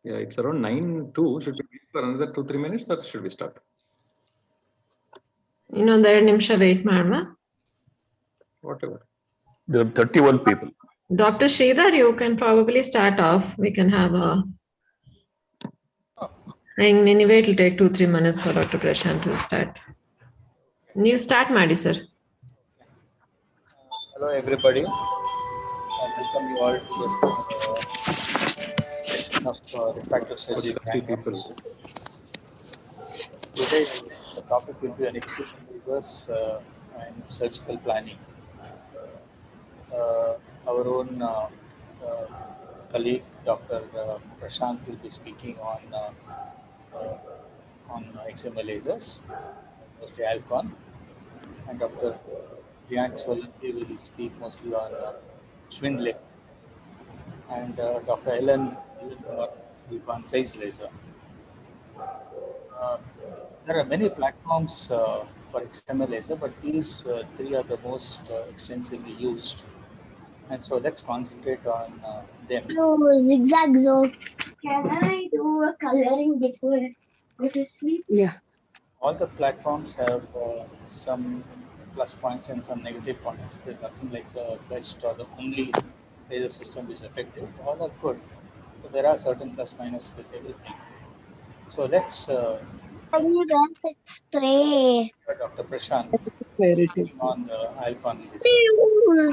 Yeah, it's around 9:02. Should we wait for another 2-3 minutes or should we start? ಇನ್ನೊಂದೆರಡು ನಿಮಿಷ wait ಮಾಡೋಣ. Whatever. There are 31 people. Dr. Sridhar, you can probably start off. We can have a. Anyway, it will take 2-3 minutes for Dr. Prashant to start. You start, Madi, sir. Hello, everybody. I welcome you all to this session of refractive surgery. 30 people. Today, the topic will be on excision lasers and surgical planning. Our own colleague, Dr. Prashant, will be speaking on XML lasers, mostly Alcon, and Dr. Priyank Solanki will speak mostly on Schwindling, and Dr. Ellen will speak on size laser. There are many platforms for XML laser, but these three are the most extensively used. And so let's concentrate on them. So zigzag zone. Can I do a coloring before I go to sleep? Yeah. All the platforms have some plus points and some negative points. There's nothing like the best or the only laser system is effective. All are good, but there are certain plus minus with everything. So let's I need one spray. Dr. Prashant Where it is. on the Alcon laser.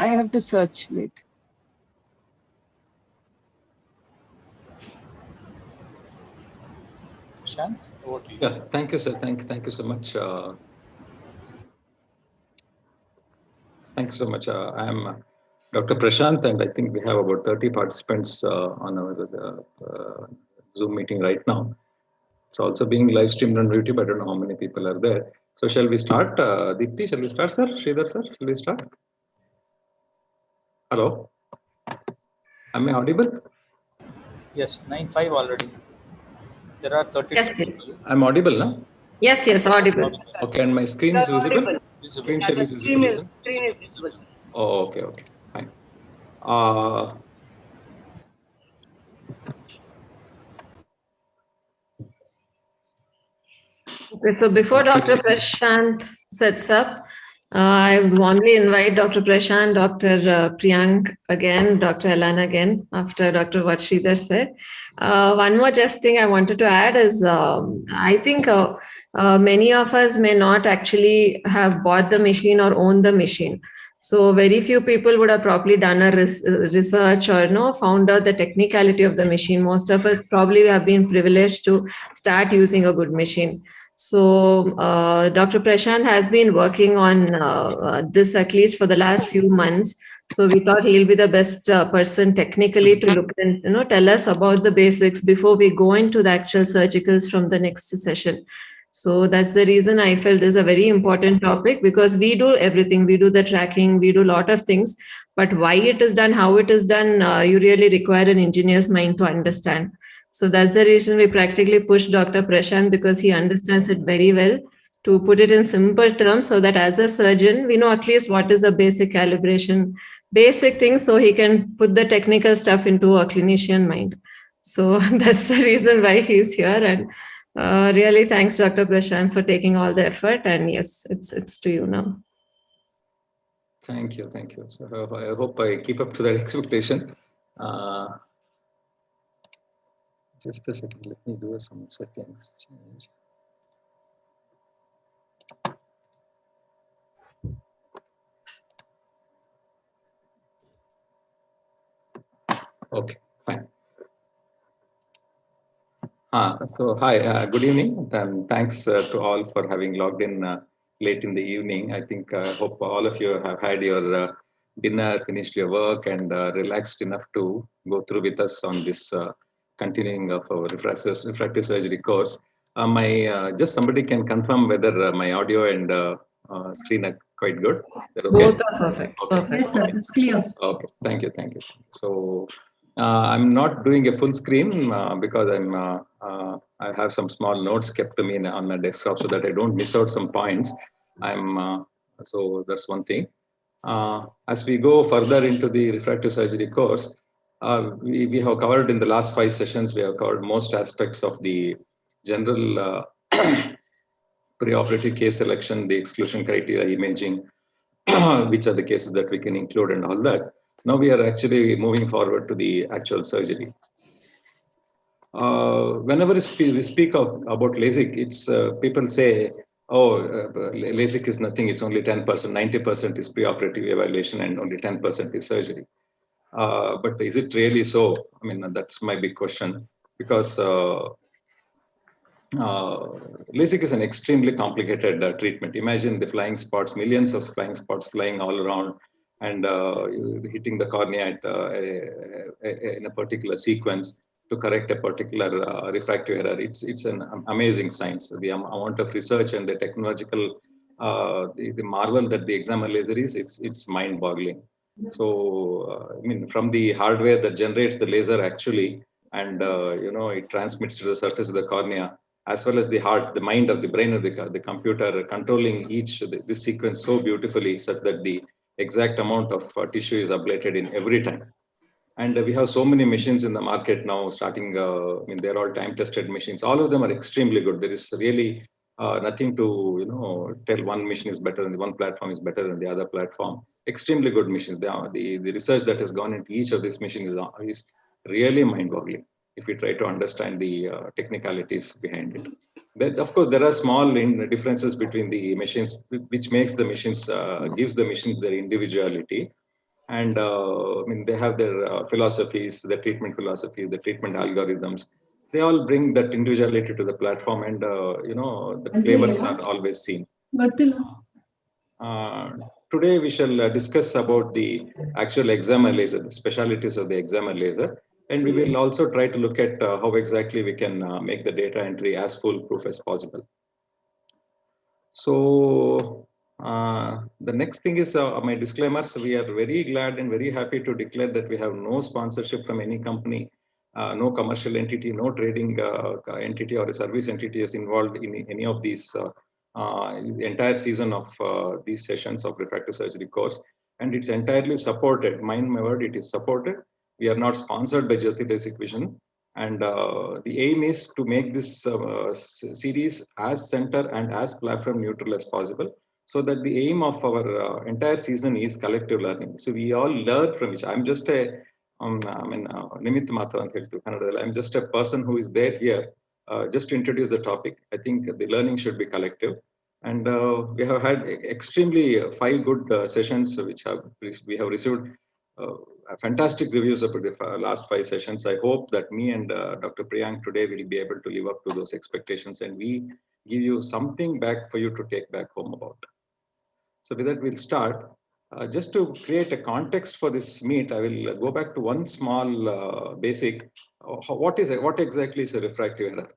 I have to search it. Prashant, over to you. Yeah, thank you, sir. Thank you so much. Thank you so much. I am Dr. Prashant, and I think we have about 30 participants on our Zoom meeting right now. It's also being live streamed on YouTube. I don't know how many people are there. So shall we start? Deepti, shall we start, sir? Sridhar, sir, shall we start? Hello? Am I audible? Yes, 9:05 already. There are 30 Yes, yes. people. I'm audible, no? Yes, audible. Okay, and my screen is visible? Visible. Screen share is visible. is it? Screen is visible. Oh, okay, fine. Okay, so before Dr. Prashant sets up, I would warmly invite Dr. Prashant, Dr. Priyank again, Dr. Elan again, after Dr. What Sridhar said. One more just thing I wanted to add is, I think many of us may not actually have bought the machine or owned the machine. So very few people would have probably done a research or found out the technicality of the machine. Most of us probably have been privileged to start using a good machine. So Dr. Prashant has been working on this at least for the last few months. So we thought he'll be the best person technically to look and tell us about the basics before we go into the actual surgicals from the next session. So that's the reason I felt this is a very important topic, because we do everything. We do the tracking, we do a lot of things, but why it is done, how it is done, you really require an engineer's mind to understand. So that's the reason we practically push Dr. Prashant, because he understands it very well, to put it in simple terms so that as a surgeon, we know at least what is a basic calibration, basic things, so he can put the technical stuff into a clinician mind. So that's the reason why he's here. And really thanks, Dr. Prashant, for taking all the effort. And yes, it's to you now. Thank you. So I hope I keep up to that expectation. Just a second, let me do some settings change. Okay, fine. So hi, good evening, and thanks to all for having logged in late in the evening. I think hope all of you have had your dinner, finished your work, and relaxed enough to go through with us on this continuing of our refractive surgery course. Just somebody can confirm whether my audio and screen are quite good. Okay? Both are perfect. Okay. Perfect. Yes, sir. It's clear. Okay, thank you. So I'm not doing a full screen because I have some small notes kept to me on my desktop so that I don't miss out some points. So that's one thing. As we go further into the refractive surgery course, we have covered in the last 5 sessions, we have covered most aspects of the general preoperative case selection, the exclusion criteria, imaging, which are the cases that we can include and all that. Now we are actually moving forward to the actual surgery. Whenever we speak about LASIK, it's people say, oh, LASIK is nothing, it's only 10%, 90% is preoperative evaluation and only 10% is surgery. But is it really so? I mean, that's my big question, because LASIK is an extremely complicated treatment. Imagine the flying spots, millions of flying spots flying all around and hitting the cornea in a particular sequence to correct a particular refractive error. It's an amazing science. The amount of research and the technological, the marvel that the excimer laser is, it's mind-boggling. So, I mean, from the hardware that generates the laser actually, and it transmits to the surface of the cornea, as well as the heart, the mind of the brain of the computer controlling this sequence so beautifully, such that the exact amount of tissue is ablated in every time. And we have so many machines in the market now, starting, I mean, they're all time-tested machines. All of them are extremely good. There is really nothing to, tell one machine is better than one platform is better than the other platform. Extremely good machines. The research that has gone into each of these machines is really mind-boggling if we try to understand the technicalities behind it. But of course, there are small differences between the machines, which makes the machines, gives the machines their individuality. And I mean, they have their philosophies, the treatment philosophies, the treatment algorithms. They all bring that individuality to the platform, and the flavors are always seen. Today we shall discuss about the actual excimer laser, the specialities of the excimer laser, and we will also try to look at how exactly we can make the data entry as foolproof as possible. So the next thing is my disclaimers. We are very glad and very happy to declare that we have no sponsorship from any company, no commercial entity, no trading entity or a service entity is involved in any of these the entire season of these sessions of refractive surgery course. And it's entirely supported, mind my word, it is supported. We are not sponsored by Jyoti Basic Vision. And the aim is to make this series as center and as platform neutral as possible, so that the aim of our entire season is collective learning. So we all learn from each. I'm just a, Nimitt Matra anta ಹೇಳ್ತೀವಿ ಕನ್ನಡದಲ್ಲಿ. I'm just a person who is there here just to introduce the topic. I think the learning should be collective. And we have had extremely 5 good sessions, which we have received fantastic reviews about the last 5 sessions. I hope that me and Dr. Priyank today will be able to live up to those expectations, and we give you something back for you to take back home about. So with that, we'll start. Just to create a context for this meet, I will go back to one small basic. What exactly is a refractive error?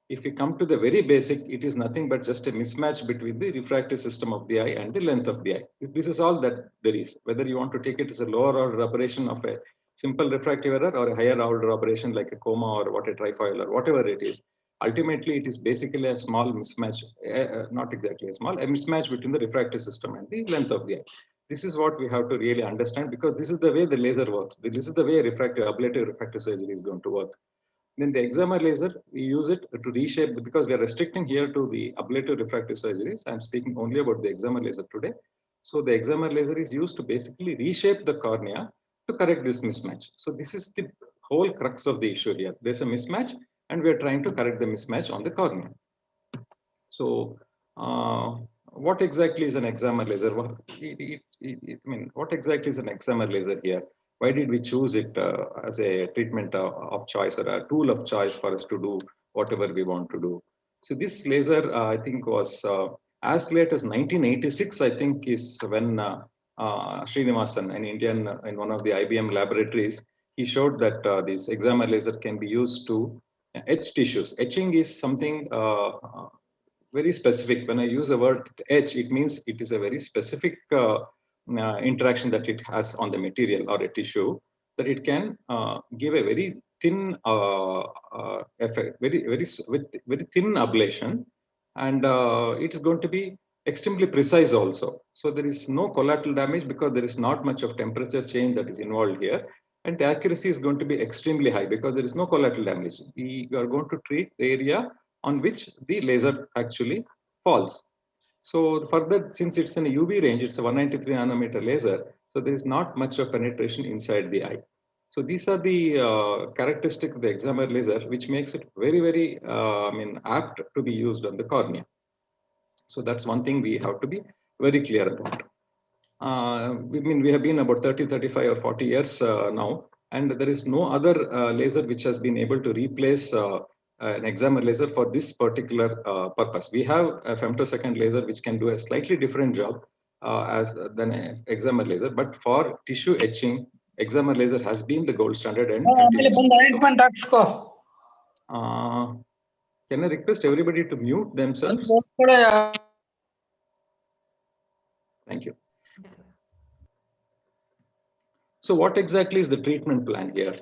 If we come to the very basic, it is nothing but just a mismatch between the refractive system of the eye and the length of the eye. This is all that there is. Whether you want to take it as a lower order aberration of a simple refractive error or a higher order aberration like a coma or what a trifoil or whatever it is, ultimately it is basically a small mismatch, not exactly a small, a mismatch between the refractive system and the length of the eye. This is what we have to really understand, because this is the way the laser works. This is the way ablative refractive surgery is going to work. Then the excimer laser, we use it to reshape, because we are restricting here to the ablative refractive surgeries. I'm speaking only about the excimer laser today. So the excimer laser is used to basically reshape the cornea to correct this mismatch. So this is the whole crux of the issue here. There's a mismatch, and we are trying to correct the mismatch on the cornea. So what exactly is an excimer laser? What exactly is an excimer laser here? Why did we choose it as a treatment of choice, or a tool of choice for us to do whatever we want to do? So this laser, I think, was as late as 1986, I think, is when Srinivasan, an Indian in one of the IBM laboratories, he showed that this excimer laser can be used to etch tissues. Etching is something very specific. When I use the word etch, it means it is a very specific interaction that it has on the material or a tissue, that it can give a very thin effect, very thin ablation, and it is going to be extremely precise also. So there is no collateral damage, because there is not much of temperature change that is involved here, and the accuracy is going to be extremely high because there is no collateral damage. We are going to treat the area on which the laser actually falls. So further, since it's in a UV range, it's a 193 nanometer laser, so there is not much of penetration inside the eye. So these are the characteristics of the excimer laser, which makes it very, apt to be used on the cornea. So that's one thing we have to be very clear about. We have been about 30, 35 or 40 years now, and there is no other laser which has been able to replace an excimer laser for this particular purpose. We have a femtosecond laser which can do a slightly different job than an excimer laser, but for tissue etching, excimer laser has been the gold standard and continues to be so. Can I request everybody to mute themselves? Thank you. So what exactly is the treatment plan here?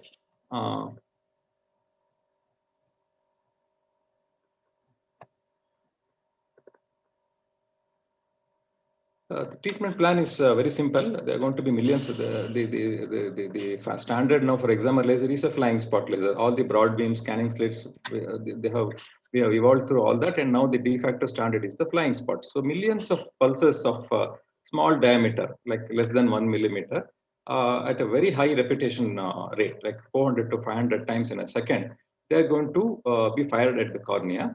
The treatment plan is very simple. There are going to be millions of the standard now for excimer laser is a flying spot laser. All the broad beam scanning slits, we have evolved through all that, and now the de facto standard is the flying spot. So millions of pulses of small diameter, like less than 1 millimeter, at a very high repetition rate, like 400 to 500 times in a second, they are going to be fired at the cornea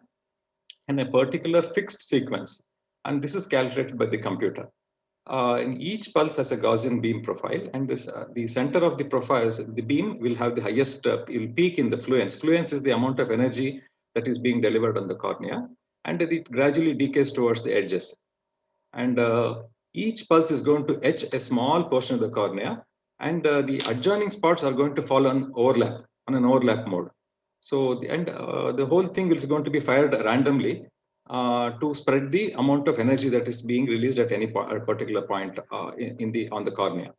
in a particular fixed sequence. And this is calculated by the computer. And each pulse has a Gaussian beam profile, and this, the center of the profile, the beam will have the highest will peak in the fluence. Fluence is the amount of energy that is being delivered on the cornea, and it gradually decays towards the edges. And each pulse is going to etch a small portion of the cornea, and the adjoining spots are going to fall on an overlap mode. So the whole thing is going to be fired randomly to spread the amount of energy that is being released at any particular point on the cornea.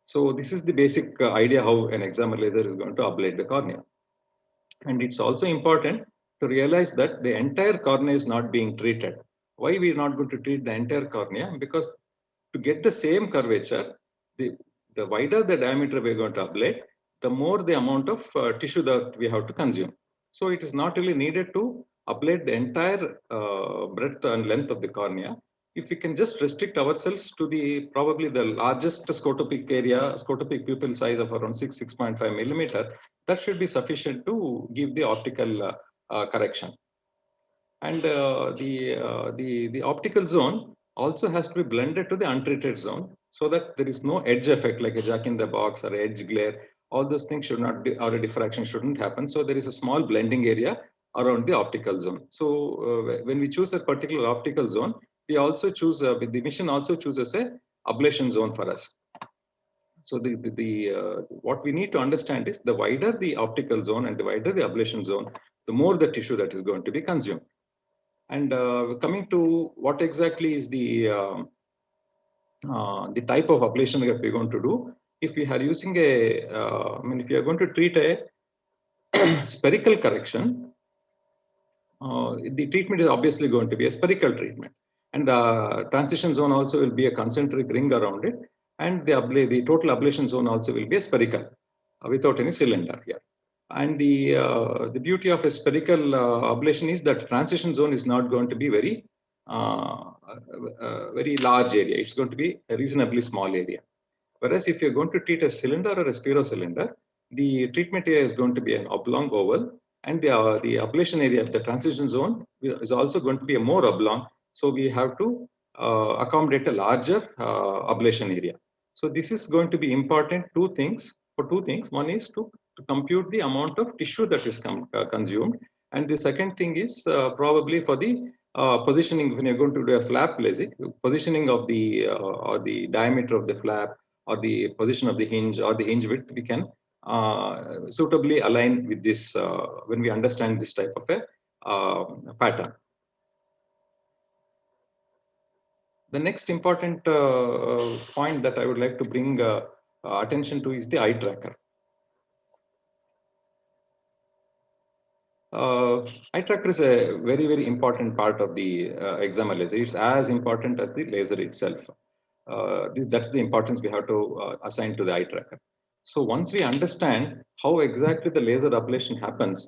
So this is the basic idea how an excimer laser is going to ablate the cornea. And it's also important to realize that the entire cornea is not being treated. Why we are not going to treat the entire cornea? Because to get the same curvature, the wider the diameter we are going to ablate, the more the amount of tissue that we have to consume. So it is not really needed to ablate the entire breadth and length of the cornea. If we can just restrict ourselves to probably the largest scotopic pupil size of around 6.5 millimeter, that should be sufficient to give the optical correction. And the optical zone also has to be blended to the untreated zone so that there is no edge effect like a jack-in-the-box or edge glare. All those things should not be, or a diffraction shouldn't happen. So there is a small blending area around the optical zone. So when we choose a particular optical zone, we also choose, the mission also chooses a ablation zone for us. So what we need to understand is the wider the optical zone and the wider the ablation zone, the more the tissue that is going to be consumed. And coming to what exactly is the type of ablation that we're going to do, if we are using if you are going to treat a spherical correction, the treatment is obviously going to be a spherical treatment, and the transition zone also will be a concentric ring around it, and the total ablation zone also will be a spherical without any cylinder here. And the beauty of a spherical ablation is that transition zone is not going to be very large area. It's going to be a reasonably small area. Whereas if you're going to treat a cylinder or a spirocylinder, the treatment area is going to be an oblong oval, and the ablation area of the transition zone is also going to be a more oblong. So we have to accommodate a larger ablation area. So this is going to be important for two things. One is to compute the amount of tissue that is consumed, and the second thing is probably for the positioning. When you're going to do a flap LASIK, positioning of the diameter of the flap, or the position of the hinge, or the hinge width, we can suitably align with this when we understand this type of a pattern. The next important point that I would like to bring attention to is the eye tracker. Eye tracker is a very important part of the excimer laser. It's as important as the laser itself. That's the importance we have to assign to the eye tracker. So once we understand how exactly the laser ablation happens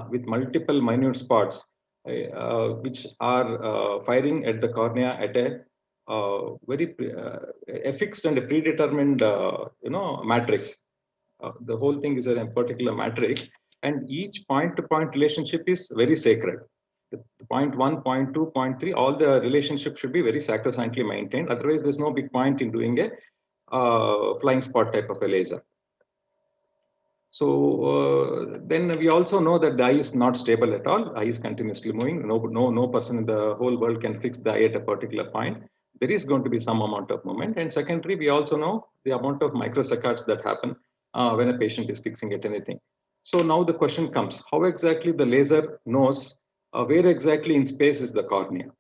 with multiple minute spots, which are firing at the cornea at a a fixed and a predetermined, matrix. The whole thing is a particular matrix, and each point-to-point relationship is very sacred. The point 1, point 2, point 3, all the relationships should be very sacrosanctly maintained. Otherwise, there's no big point in doing a flying spot type of a laser. So then we also know that the eye is not stable at all. Eye is continuously moving. No person in the whole world can fix the eye at a particular point. There is going to be some amount of movement. And secondary, we also know the amount of microseconds that happen when a patient is fixing at anything. So now the question comes, how exactly the laser knows where exactly in space is the cornea?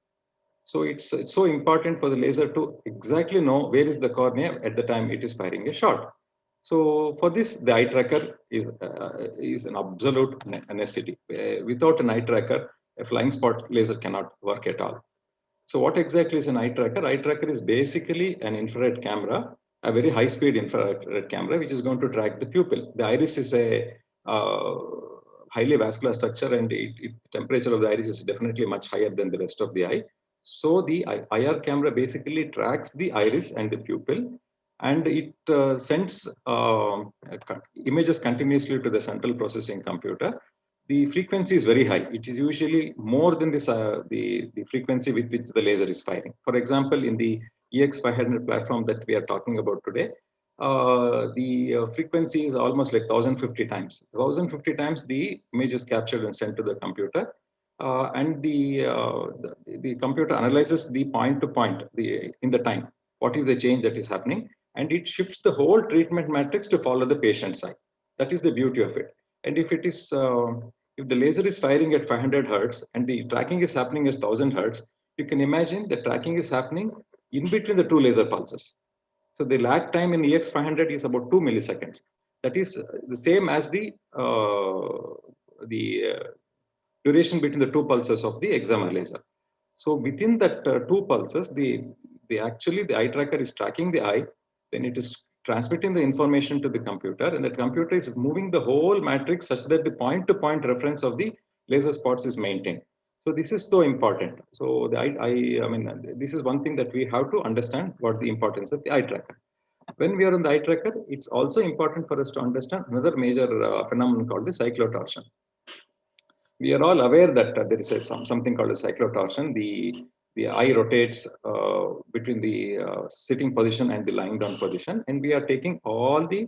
So it's so important for the laser to exactly know where is the cornea at the time it is firing a shot. So for this, the eye tracker is an absolute necessity. Without an eye tracker, a flying spot laser cannot work at all. So what exactly is an eye tracker? Eye tracker is basically an infrared camera, a very high-speed infrared camera, which is going to track the pupil. The iris is a highly vascular structure, and the temperature of the iris is definitely much higher than the rest of the eye. So the IR camera basically tracks the iris and the pupil, and it sends images continuously to the central processing computer. The frequency is very high. It is usually more than this, the frequency with which the laser is firing. For example, in the EX500 platform that we are talking about today, the frequency is almost like 1050 times. 1050 times the image is captured and sent to the computer. And the computer analyzes the point to point in the time. What is the change that is happening? And it shifts the whole treatment matrix to follow the patient's eye. That is the beauty of it. And if it is, if the laser is firing at 500 hertz and the tracking is happening at 1000 hertz, you can imagine the tracking is happening in between the two laser pulses. So the lag time in EX500 is about 2 milliseconds. That is the same as the duration between the two pulses of the excimer laser. So within that two pulses, the eye tracker is tracking the eye, then it is transmitting the information to the computer, and that computer is moving the whole matrix such that the point-to-point reference of the laser spots is maintained. So this is so important. So I mean, this is one thing that we have to understand what the importance of the eye tracker. When we are on the eye tracker, it's also important for us to understand another major phenomenon called the cyclotorsion. We are all aware that there is something called a cyclotorsion. The eye rotates between the sitting position and the lying down position, and we are taking all the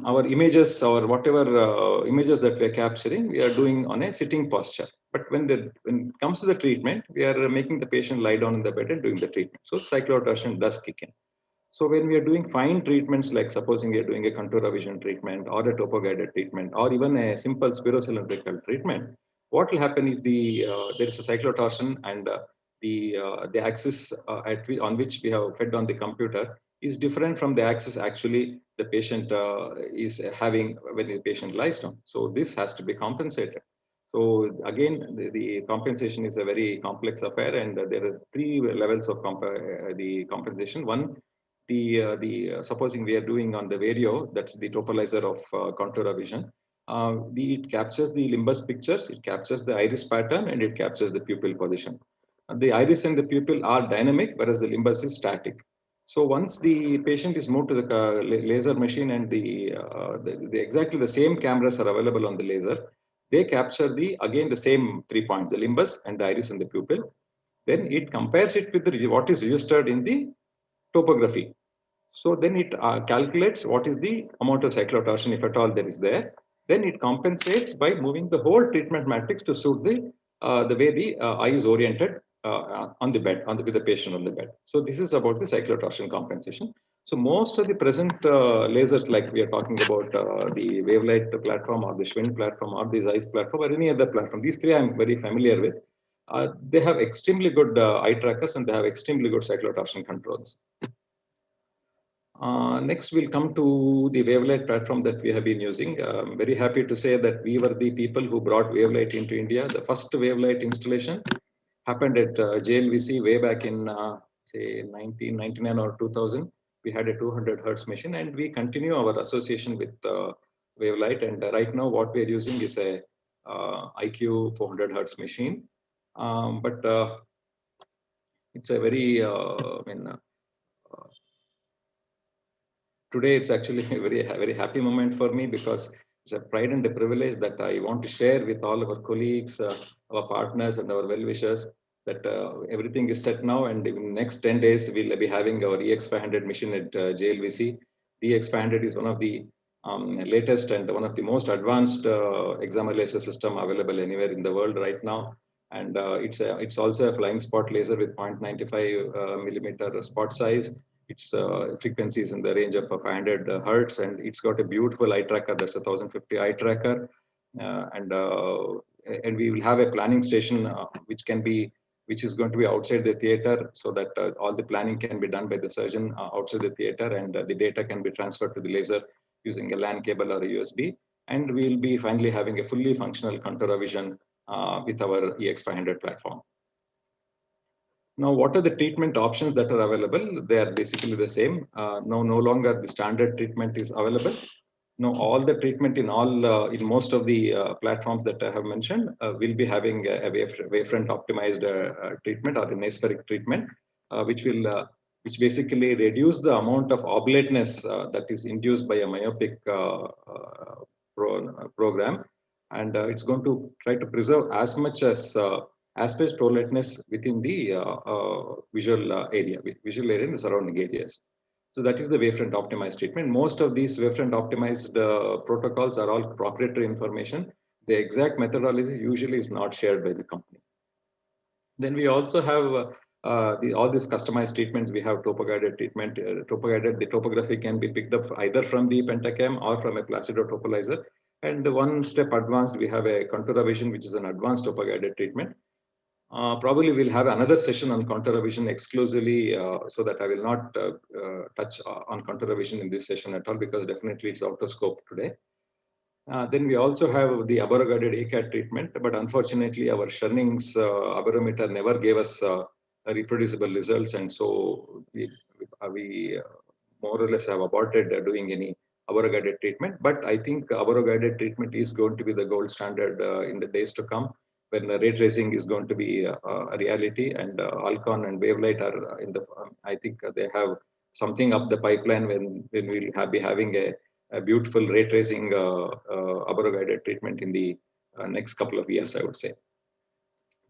our images or whatever images that we are capturing, we are doing on a sitting posture. But when it comes to the treatment, we are making the patient lie down in the bed and doing the treatment. So cyclotorsion does kick in. So when we are doing fine treatments, like supposing we are doing a Contura vision treatment or a topo-guided treatment or even a simple spherocylindrical treatment, what will happen if there is a cyclotorsion and the axis on which we have fed on the computer is different from the axis actually the patient is having when the patient lies down. So this has to be compensated. So again, the compensation is a very complex affair, and there are three levels of the compensation. One, supposing we are doing on the Vario, that's the topalizer of Contura vision. It captures the limbus pictures, it captures the iris pattern, and it captures the pupil position. The iris and the pupil are dynamic, whereas the limbus is static. So once the patient is moved to the laser machine and exactly the same cameras are available on the laser, they capture again the same 3 points, the limbus and the iris and the pupil. Then it compares it with what is registered in the topography. So then it calculates what is the amount of cyclotorsion, if at all there is there. Then it compensates by moving the whole treatment matrix to suit the way the eye is oriented on the bed, with the patient on the bed. So this is about the cyclotorsion compensation. So most of the present lasers, like we are talking about the Wavelight platform or the Schwinn platform or the Zeiss platform or any other platform, these three I'm very familiar with. They have extremely good eye trackers and they have extremely good cyclotorsion controls. Next, we'll come to the Wavelight platform that we have been using. I'm very happy to say that we were the people who brought Wavelight into India. The first Wavelight installation happened at JLVC way back in say 1999 or 2000. we had a 200 hertz machine, and we continue our association with Wavelight. And right now, what we are using is a IQ 400 hertz machine, but it's a very, today it's actually a very happy moment for me, because it's a pride and a privilege that I want to share with all our colleagues, our partners, and our well-wishers that everything is set now, and in the next 10 days we'll be having our EX500 mission at JLVC. The EX500 is one of the latest and one of the most advanced examer laser system available anywhere in the world right now. And it's also a flying spot laser with 0.95 millimeter spot size. Its frequency is in the range of 500 hertz, and it's got a beautiful eye tracker. That's a 1050 eye tracker, and we will have a planning station which is going to be outside the theater, so that all the planning can be done by the surgeon outside the theater, and the data can be transferred to the laser using a LAN cable or a USB. And we'll be finally having a fully functional Contour vision with our EX500 platform. Now, what are the treatment options that are available? They are basically the same. No longer the standard treatment is available. Now, all the treatment in most of the platforms that I have mentioned will be having a wavefront optimized treatment or an aspheric treatment, which basically reduce the amount of oblateness that is induced by a myopic program, and it's going to try to preserve as much as aspect proliteness within the visual area in the surrounding areas. So that is the wavefront optimized treatment. Most of these wavefront optimized protocols are all proprietary information. The exact methodology usually is not shared by the company. Then we also have all these customized treatments. We have topo-guided treatment. The topography can be picked up either from the Pentacam or from a Placido topolizer. And one step advanced, we have a Contour vision, which is an advanced topo-guided treatment. Probably we'll have another session on Contour vision exclusively, so that I will not touch on Contour vision in this session at all, because definitely it's out of scope today. Then we also have the Abaro-guided ACAT treatment, but unfortunately our Scherning's abarometer never gave us reproducible results, and so we more or less have aborted doing any Abaro-guided treatment. But I think Abaro-guided treatment is going to be the gold standard in the days to come, when ray tracing is going to be a reality, and Alcon and Wavelight are in the. I think they have something up the pipeline when we'll be having a beautiful ray tracing Abaro-guided treatment in the next couple of years, I would say.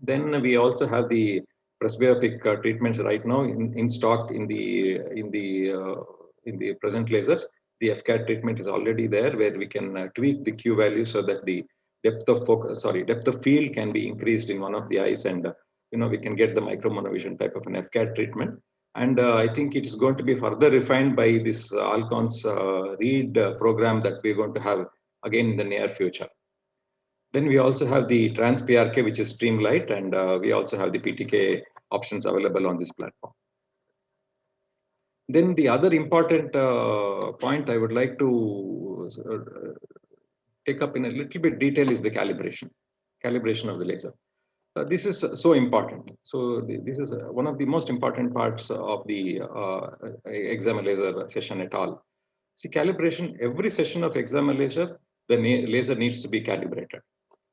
Then we also have the presbyopic treatments right now in stock in the present lasers. The FCAT treatment is already there, where we can tweak the Q value so that the depth of field can be increased in one of the eyes, and we can get the micromonovision type of an FCAT treatment. And I think it is going to be further refined by this Alcon's READ program that we're going to have again in the near future. Then we also have the Trans-PRK, which is Streamlight, and we also have the PTK options available on this platform. Then the other important point I would like to take up in a little bit detail is the calibration of the laser. This is so important. So this is one of the most important parts of the examer laser session at all. See, calibration, every session of examer laser, the laser needs to be calibrated.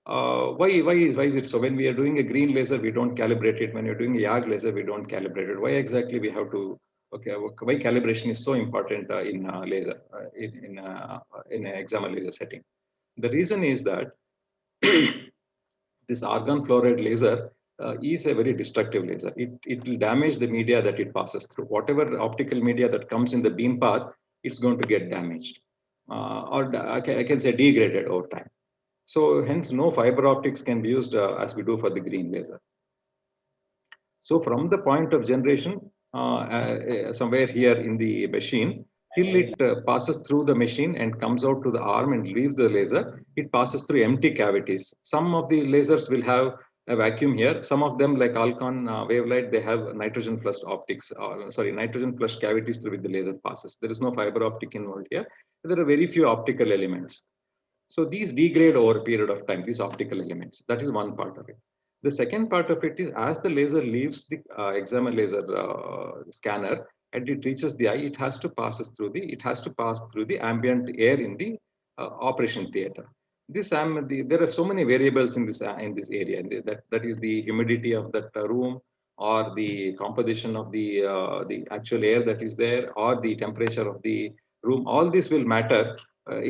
Why is it so? When we are doing a green laser, we don't calibrate it. When you're doing a YAG laser, we don't calibrate it. Why exactly we have to? Okay, why calibration is so important in laser in an examer laser setting? The reason is that this argon fluoride laser is a very destructive laser. It will damage the media that it passes through. Whatever optical media that comes in the beam path, it's going to get damaged, or I can say degraded over time. So hence, no fiber optics can be used as we do for the green laser. So from the point of generation, somewhere here in the machine, till it passes through the machine and comes out to the arm and leaves the laser, it passes through empty cavities. Some of the lasers will have a vacuum here. Some of them, like Alcon, Wavelight, they have nitrogen flushed optics, nitrogen flushed cavities through which the laser passes. There is no fiber optic involved here. There are very few optical elements. So these degrade over a period of time, these optical elements. That is one part of it. The second part of it is, as the laser leaves the examer laser scanner and it reaches the eye, it has to pass through the ambient air in the operation theater. There are so many variables in this area, and that is the humidity of that room, or the composition of the actual air that is there, or the temperature of the room. All this will matter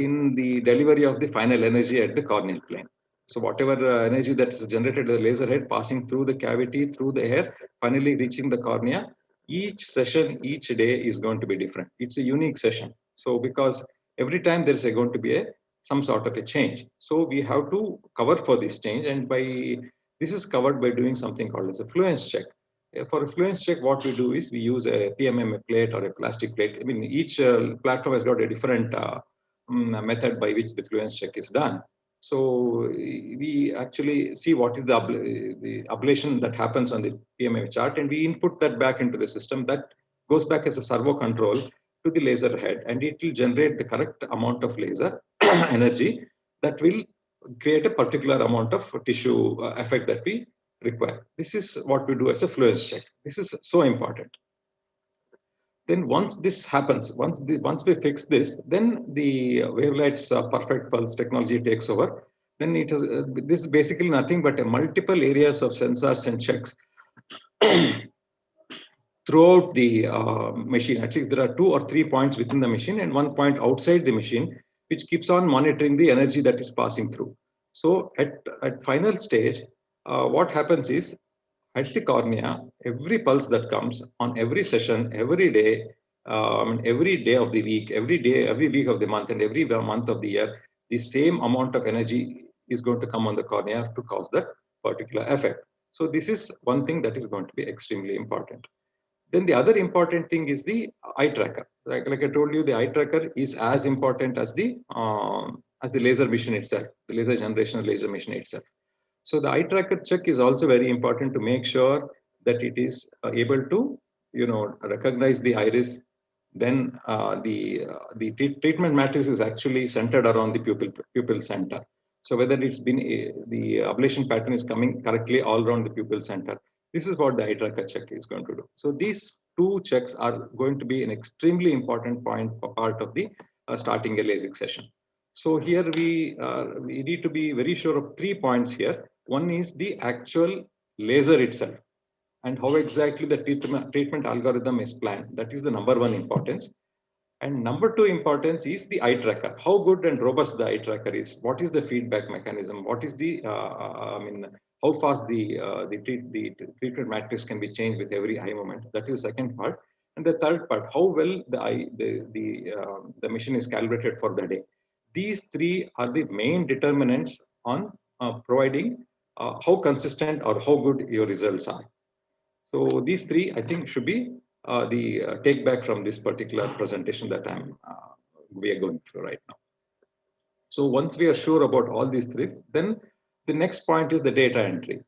in the delivery of the final energy at the corneal plane. So whatever energy that is generated at the laser head passing through the cavity, through the air, finally reaching the cornea, each session, each day is going to be different. It's a unique session. So because every time there is going to be some sort of a change. So we have to cover for this change, and this is covered by doing something called as a fluence check. For a fluence check, what we do is we use a PMMA plate or a plastic plate. I mean, each platform has got a different method by which the fluence check is done. So we actually see what is the ablation that happens on the PMMA chart, and we input that back into the system. That goes back as a servo control to the laser head, and it will generate the correct amount of laser energy that will create a particular amount of tissue effect that we require. This is what we do as a fluence check. This is so important. Then once this happens, once we fix this, then the Wavelight's perfect pulse technology takes over. Then it is this is basically nothing but a multiple areas of sensors and checks throughout the machine. At least there are 2 or 3 points within the machine and 1 point outside the machine, which keeps on monitoring the energy that is passing through. So at final stage, what happens is, at the cornea, every pulse that comes on every session, every day of the week, every week of the month, and every month of the year, the same amount of energy is going to come on the cornea to cause that particular effect. So this is one thing that is going to be extremely important. Then the other important thing is the eye tracker. Like I told you, the eye tracker is as important as the laser machine itself, the laser generation laser machine itself. So the eye tracker check is also very important to make sure that it is able to, recognize the iris. Then the treatment matrix is actually centered around the pupil center. So whether it's been the ablation pattern is coming correctly all around the pupil center. This is what the eye tracker check is going to do. So these 2 checks are going to be an extremely important part of the starting a LASIK session. So here we need to be very sure of 3 points here. One is the actual laser itself and how exactly the treatment algorithm is planned. That is the number 1 importance. And number 2 importance is the eye tracker. How good and robust the eye tracker is. What is the feedback mechanism? What is the, how fast the treatment matrix can be changed with every eye movement. That is the second part. And the third part, how well the machine is calibrated for the day. These 3 are the main determinants on providing how consistent or how good your results are. So these 3, I think, should be the take back from this particular presentation that we are going through right now. So once we are sure about all these 3, then the next point is the data entry.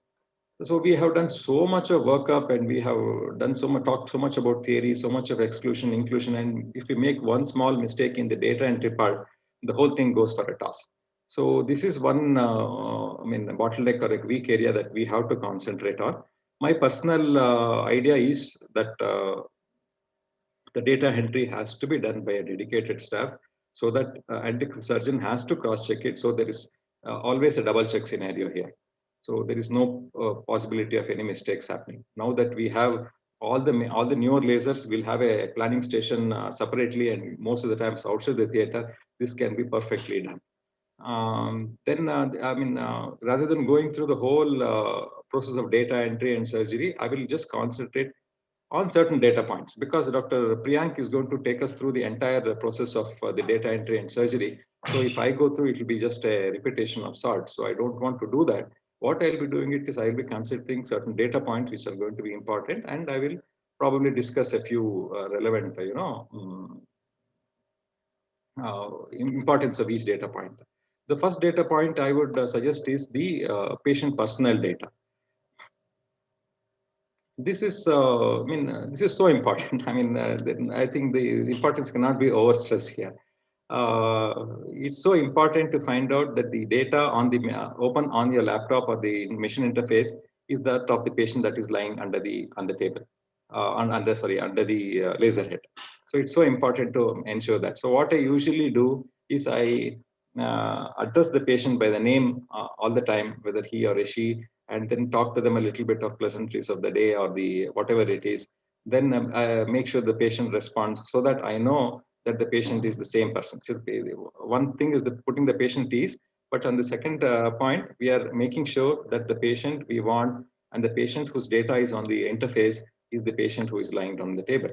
So we have done so much of workup, and we have done talked so much about theory, so much of exclusion, inclusion, and if we make one small mistake in the data entry part, the whole thing goes for a toss. So this is one, bottleneck or a weak area that we have to concentrate on. My personal idea is that the data entry has to be done by a dedicated staff, so that and the surgeon has to cross-check it. So there is always a double-check scenario here. So there is no possibility of any mistakes happening. Now that we have all the newer lasers, will have a planning station separately, and most of the times outside the theater, this can be perfectly done. Rather than going through the whole process of data entry and surgery, I will just concentrate on certain data points, because Dr. Priyank is going to take us through the entire process of the data entry and surgery. So if I go through, it will be just a repetition of sorts. So I don't want to do that. What I'll be doing is I'll be considering certain data points which are going to be important, and I will probably discuss a few relevant, importance of each data point. The first data point I would suggest is the patient personal data. This is, this is so important. I think the importance cannot be overstressed here. It's so important to find out that the data on the open on your laptop or the machine interface is that of the patient that is lying on the table. under the laser head. So it's so important to ensure that. So what I usually do is I address the patient by the name all the time, whether he or she, and then talk to them a little bit of pleasantries of the day or the whatever it is. Then make sure the patient responds so that I know that the patient is the same person. So one thing is putting the patient at ease, but on the second point, we are making sure that the patient we want and the patient whose data is on the interface is the patient who is lying on the table.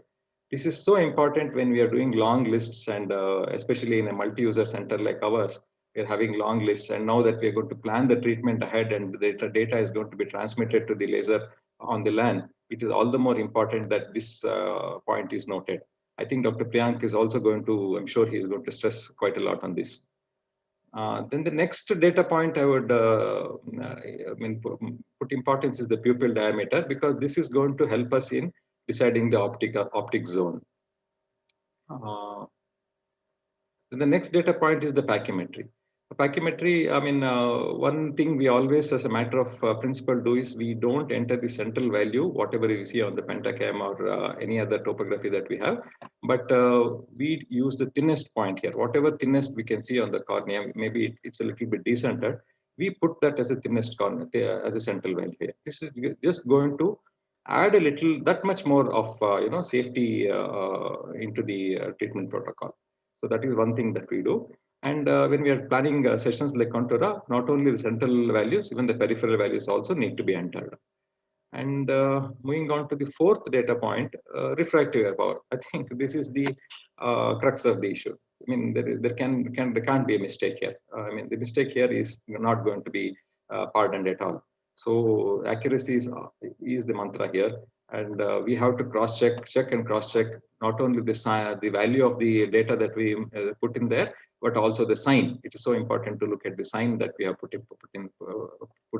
This is so important when we are doing long lists, and especially in a multi-user center like ours, we're having long lists. And now that we're going to plan the treatment ahead and the data is going to be transmitted to the laser on the LAN, it is all the more important that this point is noted. I think Dr. Priyank is also going to, I'm sure he's going to stress quite a lot on this. Then the next data point I would put importance is the pupil diameter, because this is going to help us in deciding the optic zone. Then the next data point is the pachymetry. Pachymetry, one thing we always, as a matter of principle, do is we don't enter the central value, whatever you see on the pentacam or any other topography that we have, but we use the thinnest point here. Whatever thinnest we can see on the cornea, maybe it's a little bit decentered, we put that as a thinnest cornea, as a central value here. This is just going to add a little, that much more of safety into the treatment protocol. So that is one thing that we do. And when we are planning sessions like Contoura, not only the central values, even the peripheral values also need to be entered. And moving on to the fourth data point, refractive error. I think this is the crux of the issue. I mean, there can't be a mistake here. The mistake here is not going to be pardoned at all. So accuracy is the mantra here, and we have to check and cross check not only the value of the data that we put in there, but also the sign. It is so important to look at the sign that we have put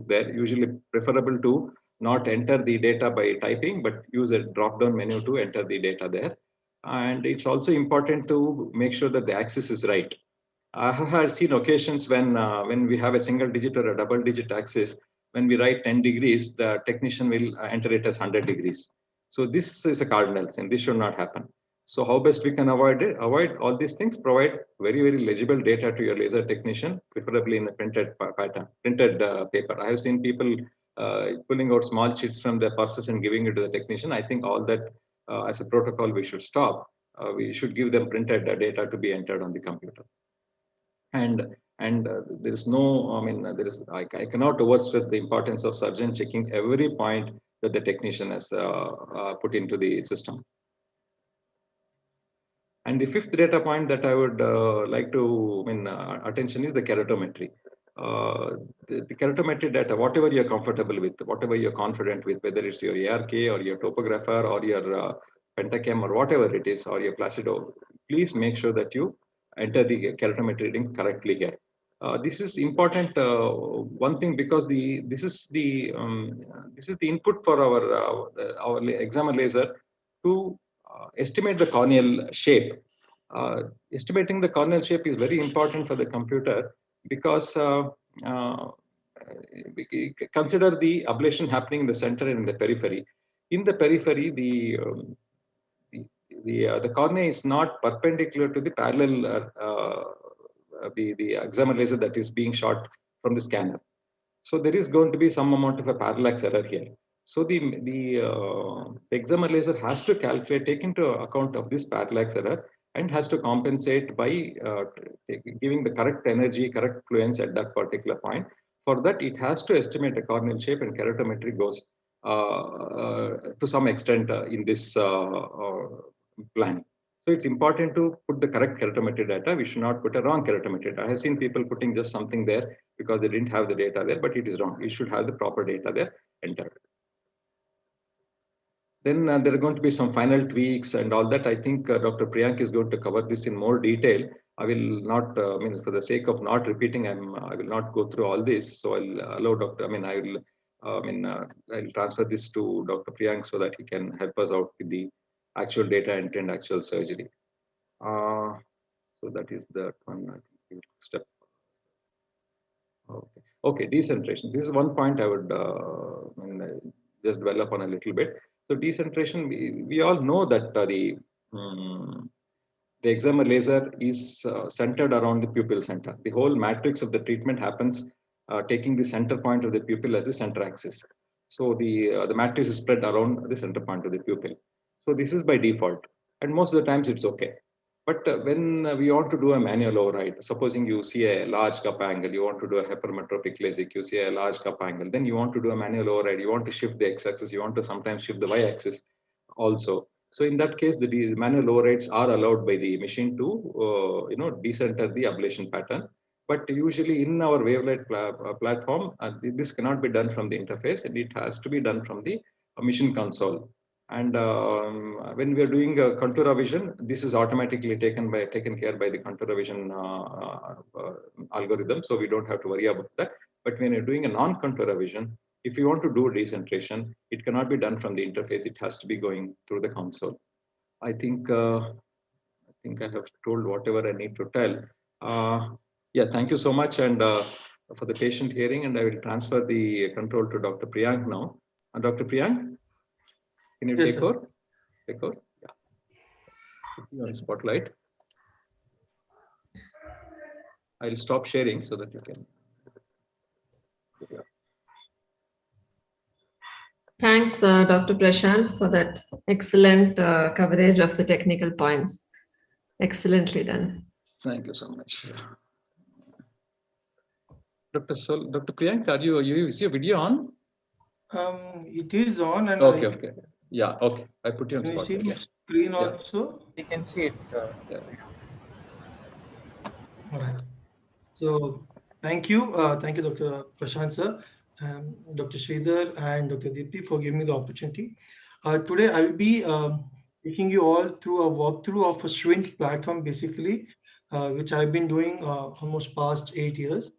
there. Usually preferable to not enter the data by typing, but use a drop-down menu to enter the data there. And it's also important to make sure that the axis is right. I have seen occasions when we have a single digit or a double digit axis, when we write 10 degrees, the technician will enter it as 100 degrees. So this is a cardinal sin. This should not happen. So how best we can avoid it? Avoid all these things. Provide very, very legible data to your laser technician, preferably in a printed paper. I have seen people pulling out small sheets from their purses and giving it to the technician. I think all that as a protocol we should stop. We should give them printed data to be entered on the computer. And there is no, I cannot overstress the importance of surgeon checking every point that the technician has put into the system. And the fifth data point that I would like to attention is the keratometry. The keratometry data, whatever you're comfortable with, whatever you're confident with, whether it's your ARK or your topographer or your pentacam or whatever it is, or your Placido, please make sure that you enter the keratometry reading correctly here. This is important. One thing, because this is the input for our examiner laser to estimate the corneal shape. Estimating the corneal shape is very important for the computer, because consider the ablation happening in the center and in the periphery. In the periphery, the cornea is not perpendicular to the parallel the examiner laser that is being shot from the scanner. So there is going to be some amount of a parallax error here. So the examiner laser has to take into account of this parallax error and has to compensate by giving the correct energy, correct fluence at that particular point. For that, it has to estimate the corneal shape, and keratometry goes to some extent in this plan. So it's important to put the correct keratometry data. We should not put a wrong keratometry data. I have seen people putting just something there because they didn't have the data there, but it is wrong. You should have the proper data there entered. Then there are going to be some final tweaks and all that. I think Dr. Priyank is going to cover this in more detail. I will not, for the sake of not repeating, I will not go through all this. So I'll allow Dr. I'll transfer this to Dr. Priyank so that he can help us out with the actual data entry and actual surgery. So that is the one step. Okay, decentration. This is one point I would just dwell upon a little bit. So decentration, we all know that the excimer laser is centered around the pupil center. The whole matrix of the treatment happens taking the center point of the pupil as the center axis. So the matrix is spread around the center point of the pupil. So this is by default, and most of the times it's okay. But when we want to do a manual override, supposing you see a large kappa angle, you want to do a hypermetropic LASIK, you see a large kappa angle, then you want to do a manual override, you want to shift the x-axis, you want to sometimes shift the y-axis also. So in that case, the manual overrides are allowed by the machine to decenter the ablation pattern. But usually in our wavelet platform, this cannot be done from the interface, and it has to be done from the mission console. And when we are doing Contura Vision, this is automatically taken care by the Contura Vision algorithm, so we don't have to worry about that. But when you're doing a non-Contura Vision, if you want to do decentration, it cannot be done from the interface. It has to be going through the console. I think I have told whatever I need to tell. Yeah, thank you so much, and for the patient hearing. And I will transfer the control to Dr. Priyank now. Dr. Priyank, can you take over? Take over. Yeah. Put you on spotlight. I'll stop sharing so that you can. Yeah. Thanks, Dr. Prashant, for that excellent coverage of the technical points. Excellently done. Thank you so much. Dr. Priyank, is your video on? It is on, and okay, okay. Yeah, okay. I put you on spot. Can you see my screen also? You can see it. Yeah. All right. So thank you, Dr. Prashant sir, Dr. Sridhar, and Dr. Deepti for giving me the opportunity. Today I will be taking you all through a walkthrough of a SHWINT platform, basically, which I've been doing almost past 8 years.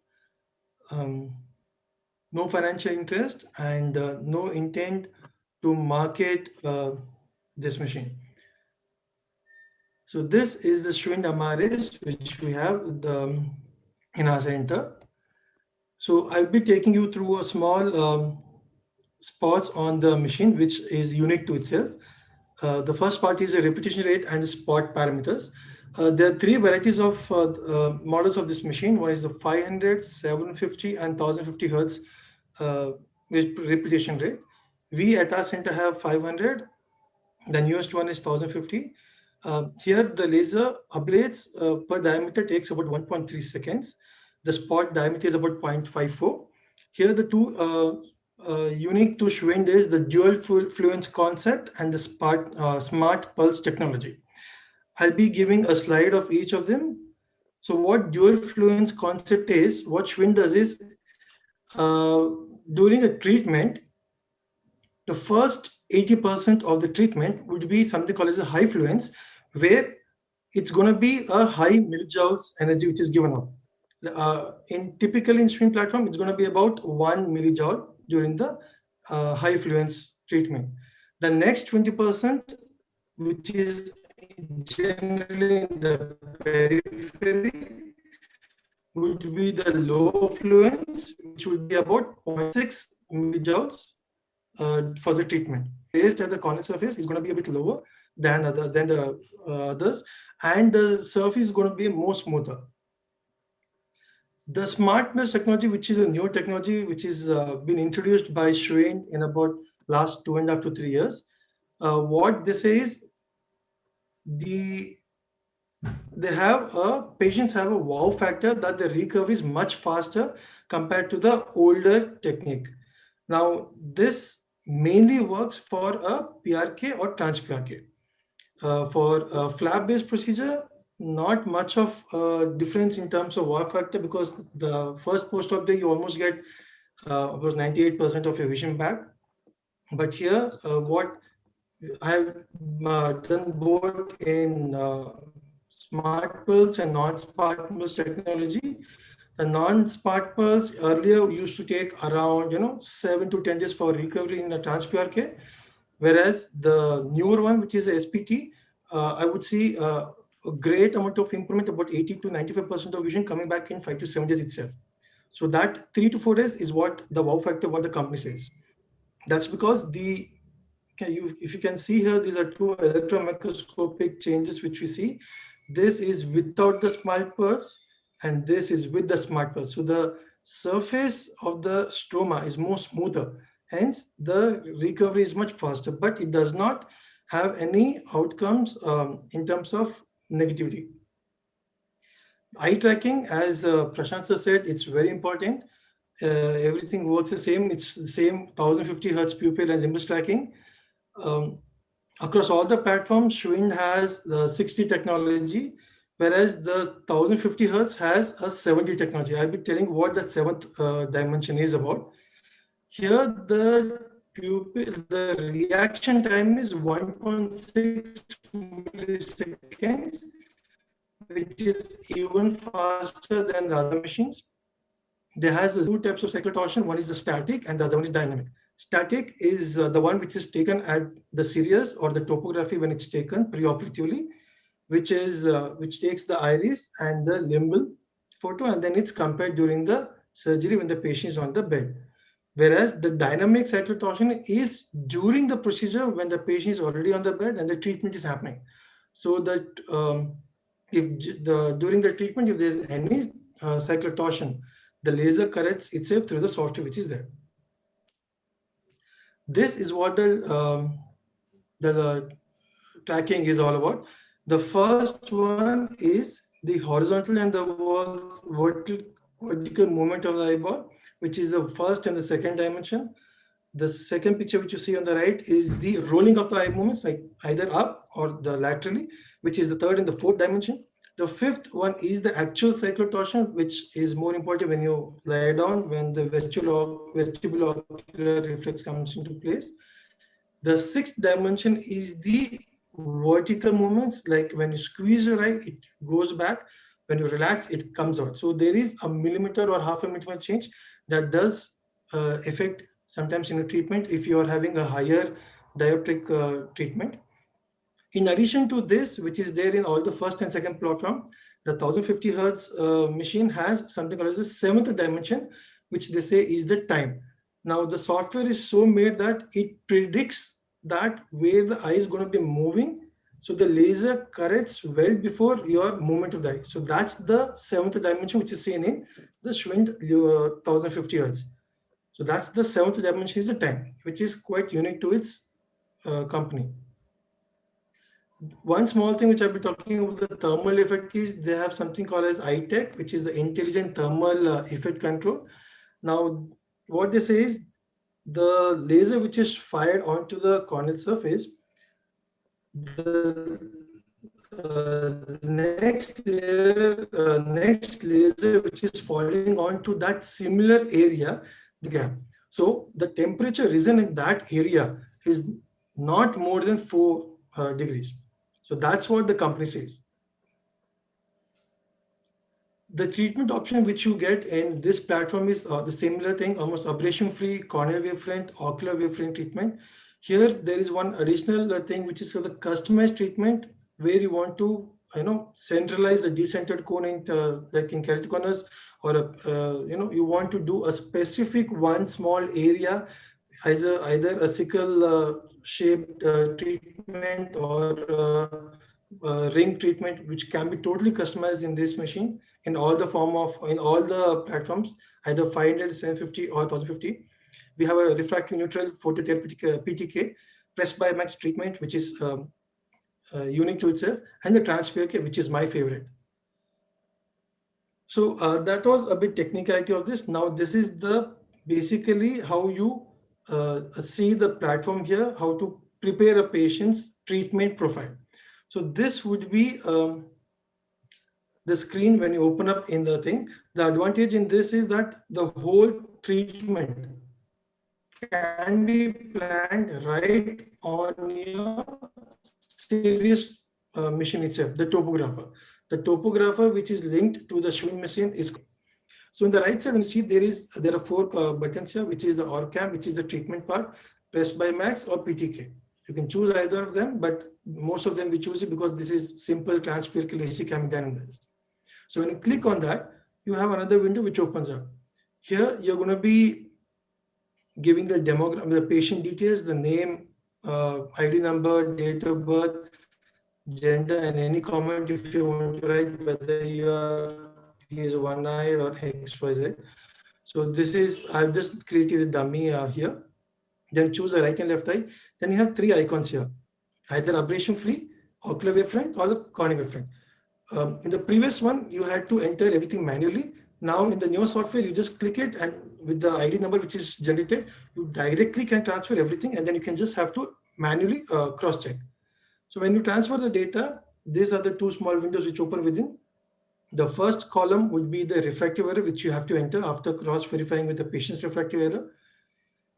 No financial interest and no intent to market this machine. So this is the SHWINT MRS which we have in our center. So I'll be taking you through a small spots on the machine which is unique to itself. The first part is the repetition rate and the spot parameters. There are three varieties of models of this machine. One is the 500, 750, and 1050 hertz repetition rate. We at our center have 500. The newest one is 1050. Here the laser ablates per diameter takes about 1.3 seconds. The spot diameter is about 0.54. Here the two unique to SHWINT is the dual fluence concept and the smart pulse technology. I'll be giving a slide of each of them. So what dual fluence concept is, what SHWINT does is, during a treatment, the first 80% of the treatment would be something called as a high fluence, where it's going to be a high millijoules energy which is given up. Typically in SHWINT platform, it's going to be about 1 millijoule during the high fluence treatment. The next 20%, which is generally in the periphery, would be the low fluence, which would be about 0.6 millijoules for the treatment. Based at the corner surface is going to be a bit lower than the others, and the surface is going to be more smoother. The smart pulse technology, which is a new technology which is been introduced by SHWINT in about last 2.5 to 3 years. What this is, patients have a wow factor that the recovery is much faster compared to the older technique. Now, this mainly works for a PRK or trans-PRK. For a flap-based procedure, not much of a difference in terms of wow factor, because the first post-op day you almost get about 98% of your vision back. But here, what I have done both in smart pulse and non-smart pulse technology. The non-smart pulse earlier used to take around 7 to 10 days for recovery in a trans-PRK, whereas the newer one, which is a SPT, I would see a great amount of improvement, about 80 to 95% of vision coming back in 5 to 7 days itself. So that 3 to 4 days is what the wow factor, what the company says. That's because the if you can see here, these are two electron microscopic changes which we see. This is without the smart pearls, and this is with the smart pearls. So the surface of the stroma is more smoother. Hence, the recovery is much faster, but it does not have any outcomes in terms of negativity. Eye tracking, as Prashant sir said, it's very important. Everything works the same. It's the same 1050 hertz pupil and limbus tracking. Across all the platforms, Schwind has the 60 technology, whereas the 1050 hertz has a 70 technology. I'll be telling what that seventh dimension is about. Here, the reaction time is 1.6 milliseconds, which is even faster than the other machines. There has two types of cyclotorsion. One is the static and the other one is dynamic. Static is the one which is taken at the Sirius or the topography when it's taken preoperatively, which takes the iris and the limbal photo, and then it's compared during the surgery when the patient is on the bed. Whereas the dynamic cyclotorsion is during the procedure when the patient is already on the bed and the treatment is happening. So that during the treatment, if there's any cyclotorsion, the laser corrects itself through the software which is there. This is what the tracking is all about. The first one is the horizontal and the vertical movement of the eyeball, which is the first and the second dimension. The second picture which you see on the right is the rolling of the eye movements, like either up or the laterally, which is the third and the fourth dimension. The fifth one is the actual cyclotorsion, which is more important when you lie down, when the vestibulo-ocular reflex comes into place. The sixth dimension is the vertical movements, like when you squeeze your eye, it goes back. When you relax, it comes out. So there is a millimeter or half a millimeter change that does affect sometimes in a treatment if you are having a higher dioptric treatment. In addition to this, which is there in all the first and second platform, the 1050 hertz machine has something called as the seventh dimension, which they say is the time. Now the software is so made that it predicts that where the eye is going to be moving. So the laser corrects well before your movement of the eye. So that's the seventh dimension, which is seen in the Schwind 1050 hertz. So that's the seventh dimension is the time, which is quite unique to its company. One small thing which I'll be talking about the thermal effect is they have something called as iTech, which is the intelligent thermal effect control. Now, what they say is the laser which is fired onto the corneal surface, the next laser which is falling onto that similar area, the gap. So the temperature risen in that area is not more than 4 degrees. So that's what the company says. The treatment option which you get in this platform is the similar thing, almost abrasion-free corneal wavefront, ocular wavefront treatment. Here, there is one additional thing which is for the customized treatment where you want to, centralize a decentered cone in, like in keratoconus, or you want to do a specific one small area, either a sickle shaped treatment or ring treatment, which can be totally customized in this machine in all the platforms, either 500, 750 or 1050. We have a refractive neutral phototherapeutic PTK, pressed by max treatment, which is unique to itself, and the TransPK, which is my favorite. So that was a bit technicality of this. Now this is basically how you see the platform here, how to prepare a patient's treatment profile. So this would be the screen when you open up in the thing. The advantage in this is that the whole treatment can be planned right on your Sirius machine itself, the topographer. The topographer which is linked to the Schwind machine is. So on the right side, when you see there are 4 buttons here, which is the OrCam, which is the treatment part, pressed by Max or PTK. You can choose either of them, but most of them we choose it because this is simple transperical AC can be done in this. So when you click on that, you have another window which opens up. Here you're going to be giving the patient details, the name, ID number, date of birth, gender, and any comment if you want to write whether he is one-eyed or XYZ. So this is, I've just created a dummy here. Then choose a right and left eye. Then you have 3 icons here, either aberration free, ocular wavefront, or the cornea wavefront. In the previous one, you had to enter everything manually. Now in the newer software, you just click it, and with the ID number which is generated, you directly can transfer everything, and then you can just have to manually cross-check. So when you transfer the data, these are the 2 small windows which open within. The first column would be the refractive error, which you have to enter after cross-verifying with the patient's refractive error.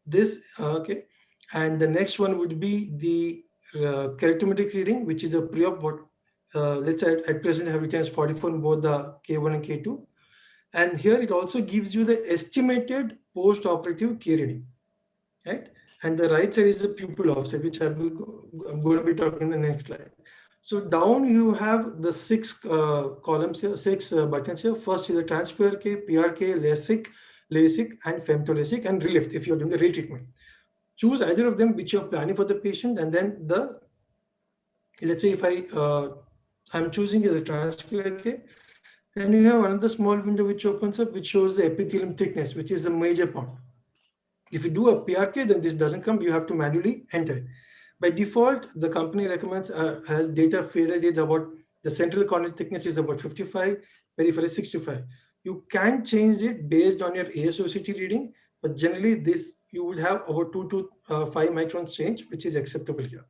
This, okay. And the next one would be the keratometric reading, which is a pre-op. Let's say at present have it as 44 in both the K1 and K2. And here it also gives you the estimated post-operative K reading, right? And the right side is the pupil offset, which I'm going to be talking in the next slide. So down you have the 6 columns here, 6 buttons here. First is the trans-PRK, PRK, LASIK, and femtoLASIK, and relief if you're doing the retreatment. Choose either of them which you're planning for the patient, and then let's say if I'm choosing the trans-PRK, then you have another small window which opens up, which shows the epithelium thickness, which is the major part. If you do a PRK, then this doesn't come, you have to manually enter it. By default, the company recommends has data faded is about the central corneal thickness is about 55, peripheral is 65. You can change it based on your ASOCT reading, but generally this you would have about 2 to 5 microns change, which is acceptable here.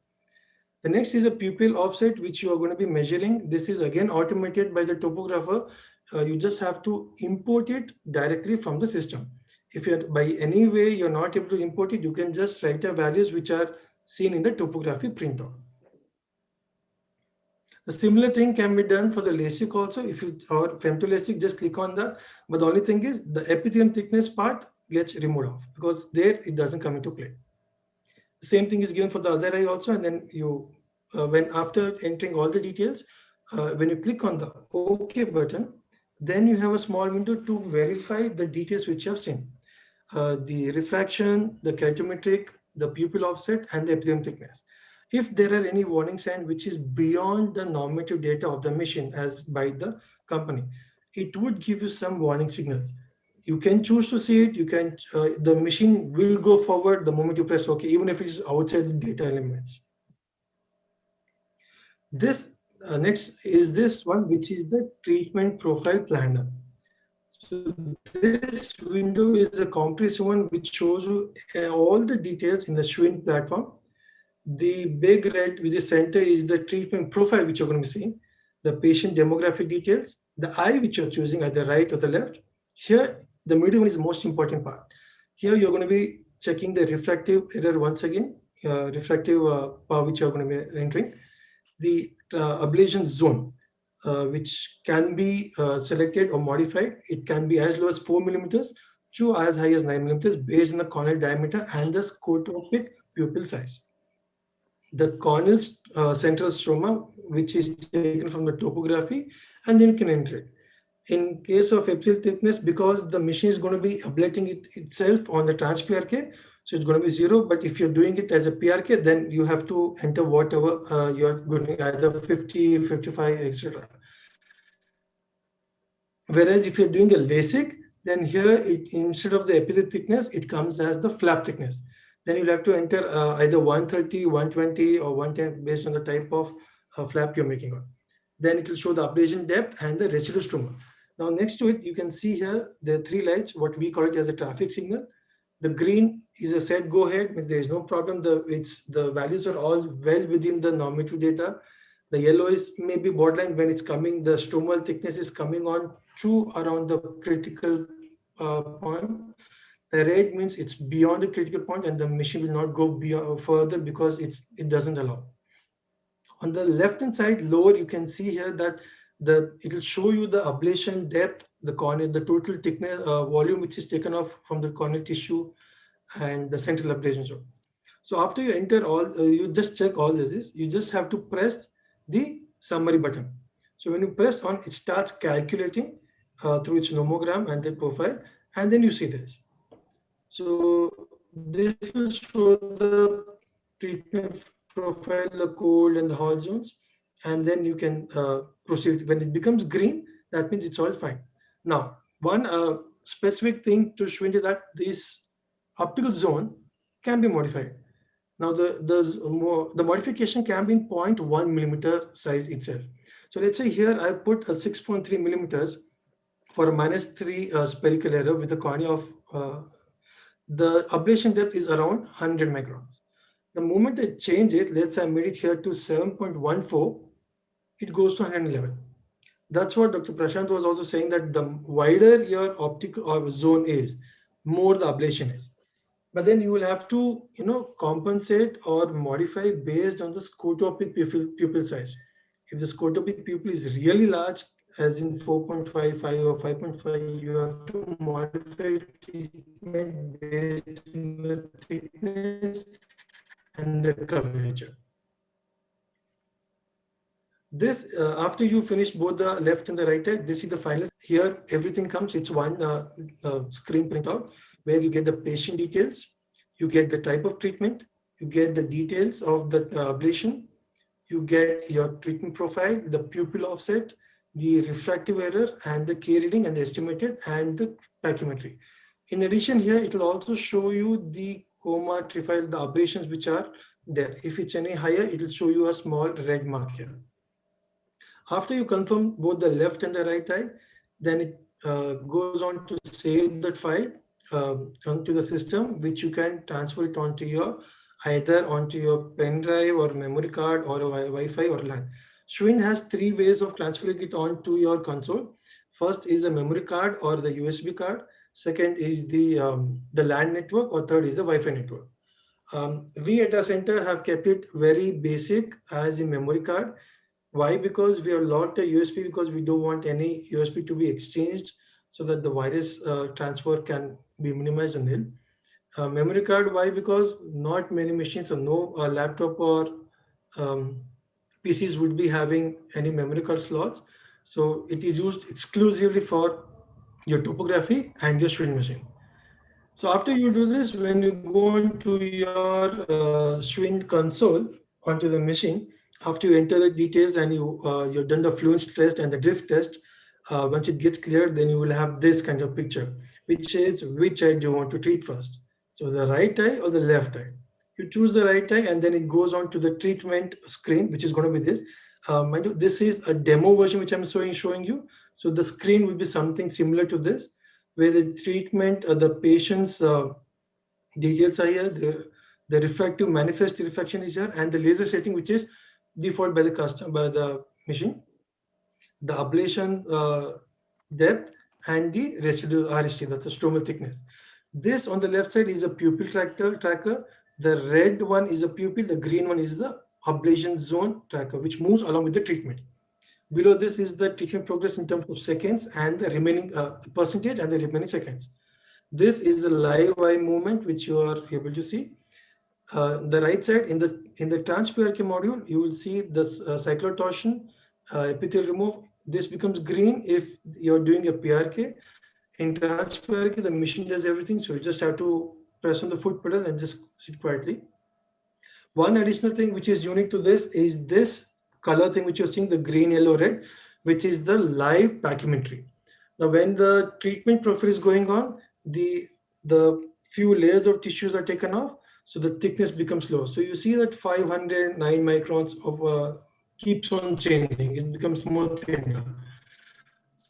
The next is a pupil offset, which you are going to be measuring. This is again automated by the topographer. You just have to import it directly from the system. If you're by any way you're not able to import it, you can just write the values which are seen in the topography printout. The similar thing can be done for the LASIK also. If you or femtoLASIK, just click on that. But the only thing is the epithelium thickness part gets removed off because there it doesn't come into play. The same thing is given for the other eye also, and then you, when after entering all the details, when you click on the OK button, then you have a small window to verify the details which you have seen. The refraction, the keratometric, the pupil offset, and the epithelium thickness. If there are any warning sign which is beyond the normative data of the machine as by the company, it would give you some warning signals. You can choose to see it. You can, the machine will go forward the moment you press OK, even if it is outside the data elements. This next is this one, which is the treatment profile planner. So this window is a comprehensive one which shows you all the details in the Schwinn platform. The big red with the center is the treatment profile which you're going to be seeing, the patient demographic details, the eye which you're choosing at the right or the left. Here, the middle one is the most important part. Here you're going to be checking the refractive error once again, refractive power which you're going to be entering, the ablation zone, which can be selected or modified. It can be as low as 4 millimeters to as high as 9 millimeters based on the corneal diameter and the scotopic pupil size. The corneal central stroma, which is taken from the topography, and then you can enter it. In case of epithelial thickness, because the machine is going to be ablating it itself on the trans-PRK, so it's going to be 0. But if you're doing it as a PRK, then you have to enter whatever you're going to either 50, 55, etc. Whereas if you're doing a LASIK, then here it, instead of the epithelial thickness, it comes as the flap thickness. Then you'll have to enter either 130, 120, or 110 based on the type of flap you're making on. Then it will show the ablation depth and the residual stroma. Now next to it, you can see here the 3 lights, what we call it as a traffic signal. The green is a set go ahead, means there is no problem. The values are all well within the normative data. The yellow is maybe borderline when it's coming, the stromal thickness is coming on to around the critical point. The red means it's beyond the critical point and the machine will not go beyond, further because it doesn't allow. On the left hand side lower, you can see here that it will show you the ablation depth, the corneal, the total thickness, volume which is taken off from the corneal tissue, and the central ablation zone. So after you enter all, you just check all this. You just have to press the summary button. So when you press on, it starts calculating through its nomogram and the profile, and then you see this. So this will show the treatment profile, the cold and the hot zones, and then you can proceed. When it becomes green, that means it's all fine. Now, one specific thing to Schwind is that this optical zone can be modified. Now, the modification can be in 0.1 millimeter size itself. So let's say here I put a 6.3 millimeters for a -3 spherical error with a cornea of the ablation depth is around 100 microns. The moment I change it, let's say I made it here to 7.14, it goes to 111. That's what Dr. Prashant was also saying, that the wider your optical zone is, more the ablation is. But then you will have to, compensate or modify based on the scotopic pupil size. If the scotopic pupil is really large, as in 4.55 or 5.5, you have to modify treatment based on the thickness and the curvature. This, after you finish both the left and the right eye, this is the final. Here, everything comes, it's one screen printout where you get the patient details, you get the type of treatment, you get the details of the ablation, you get your treatment profile, the pupil offset, the refractive error, and the K reading and the estimated, and the pachymetry. In addition, here it will also show you the coma profile, the aberrations which are there. If it's any higher, it will show you a small red mark here. After you confirm both the left and the right eye, then it goes on to save that file onto the system, which you can transfer it onto your either onto your pen drive or memory card or a Wi-Fi or LAN. Schwind has 3 ways of transferring it onto your console. First is a memory card or the USB card. Second is the LAN network, or third is the Wi-Fi network. We at our center have kept it very basic as a memory card. Why? Because we have locked a USB, because we don't want any USB to be exchanged, so that the virus transfer can be minimized and nil. Memory card, why? Because not many machines or no laptop or PCs would be having any memory card slots. So it is used exclusively for your topography and your Schwind machine. So after you do this, when you go into your Schwind console onto the machine, after you enter the details and you've done the fluence test and the drift test, once it gets cleared, then you will have this kind of picture, which is which eye do you want to treat first. So the right eye or the left eye. You choose the right eye, and then it goes on to the treatment screen, which is going to be this. This is a demo version which I'm showing you. So the screen will be something similar to this, where the treatment, the patient's details are here, the refractive manifest refraction is here, and the laser setting, which is default by the customer, by the machine, the ablation depth, and the residual RST, that's the stromal thickness. This on the left side is a pupil tracker. The red one is a pupil, the green one is the ablation zone tracker, which moves along with the treatment. Below this is the treatment progress in terms of seconds and the remaining percentage and the remaining seconds. This is the live eye movement, which you are able to see. The right side in the trans-PRK module, you will see this cyclotorsion, epithelial remove. This becomes green if you're doing a PRK. In trans-PRK, the machine does everything, so you just have to press on the foot pedal and just sit quietly. One additional thing which is unique to this is this color thing which you're seeing, the green, yellow, red, which is the live pachymetry. Now, when the treatment profile is going on, the few layers of tissues are taken off, so the thickness becomes low. So you see that 509 microns of keeps on changing. It becomes more thinner.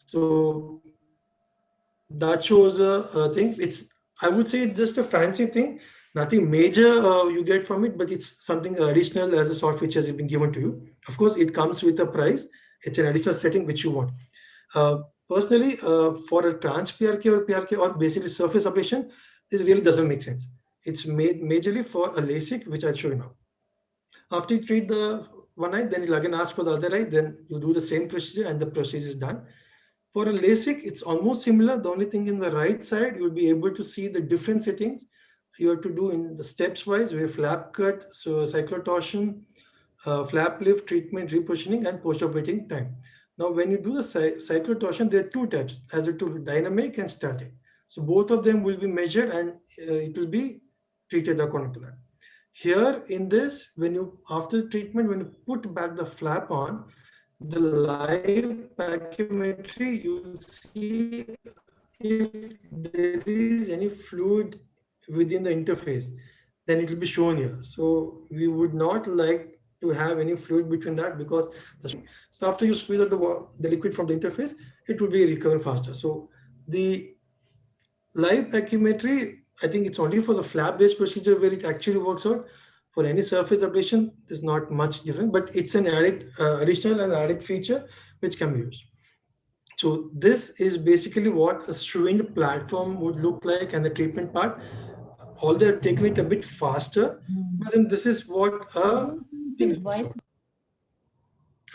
So that shows a thing. It's, I would say, it's just a fancy thing. Nothing major you get from it, but it's something additional as a soft feature has been given to you. Of course, it comes with a price. It's an additional setting which you want. Personally, for a trans-PRK or PRK or basically surface ablation, this really doesn't make sense. It's made majorly for a LASIK, which I'll show you now. After you treat the one eye, then you'll again ask for the other eye, then you do the same procedure and the procedure is done. For a LASIK, it's almost similar. The only thing in the right side, you'll be able to see the different settings you have to do in the steps wise. We have flap cut, so cyclotorsion, flap lift, treatment, repositioning, and post-operating time. Now, when you do the cyclotorsion, there are 2 types, as a tool, dynamic and static. So both of them will be measured and it will be treated according to that. Here in this, when you after the treatment, when you put back the flap on, the live pachymetry, you will see if there is any fluid within the interface, then it will be shown here. So we would not like to have any fluid between that, because so after you squeeze out the liquid from the interface, it will be recover faster. So the live pachymetry, I think it's only for the flap-based procedure where it actually works out. For any surface ablation, there's not much different, but it's an additional and added feature which can be used. So this is basically what a SHWINT platform would look like, and the treatment part. Although they're taking it a bit faster, but then this is what I'm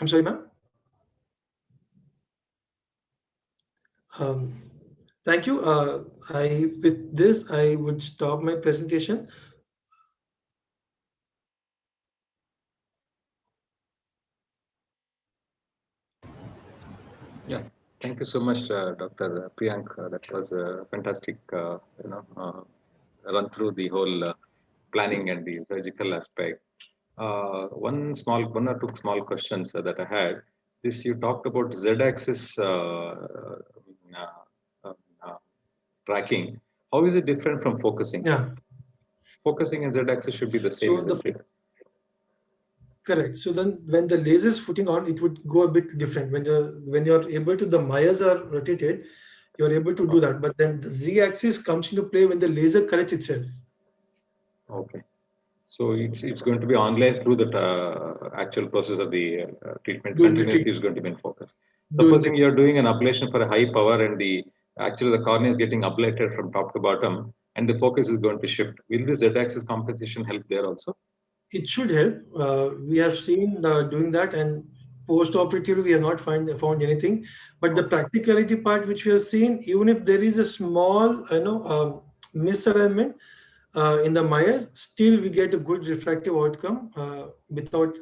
sorry, ma'am. Thank you. With this, I would stop my presentation. Yeah, thank you so much, Dr. Priyank. That was a fantastic, run through the whole planning and the surgical aspect. One or two small questions that I had. This you talked about Z-axis tracking. How is it different from focusing? Yeah. Focusing and Z-axis should be the same. So correct. So then when the laser is footing on, it would go a bit different. When you're able to, the Myers are rotated, you're able to do that. But then the Z-axis comes into play when the laser corrects itself. Okay. So it's going to be online through the actual process of the treatment. Continuously is going to be in focus. Supposing you're doing an ablation for a high power and the cornea is getting ablated from top to bottom and the focus is going to shift. Will the Z-axis compensation help there also? It should help. We have seen doing that, and post-operatively we have not found anything. But the practicality part which we have seen, even if there is a small misalignment in the Myers, still we get a good refractive outcome without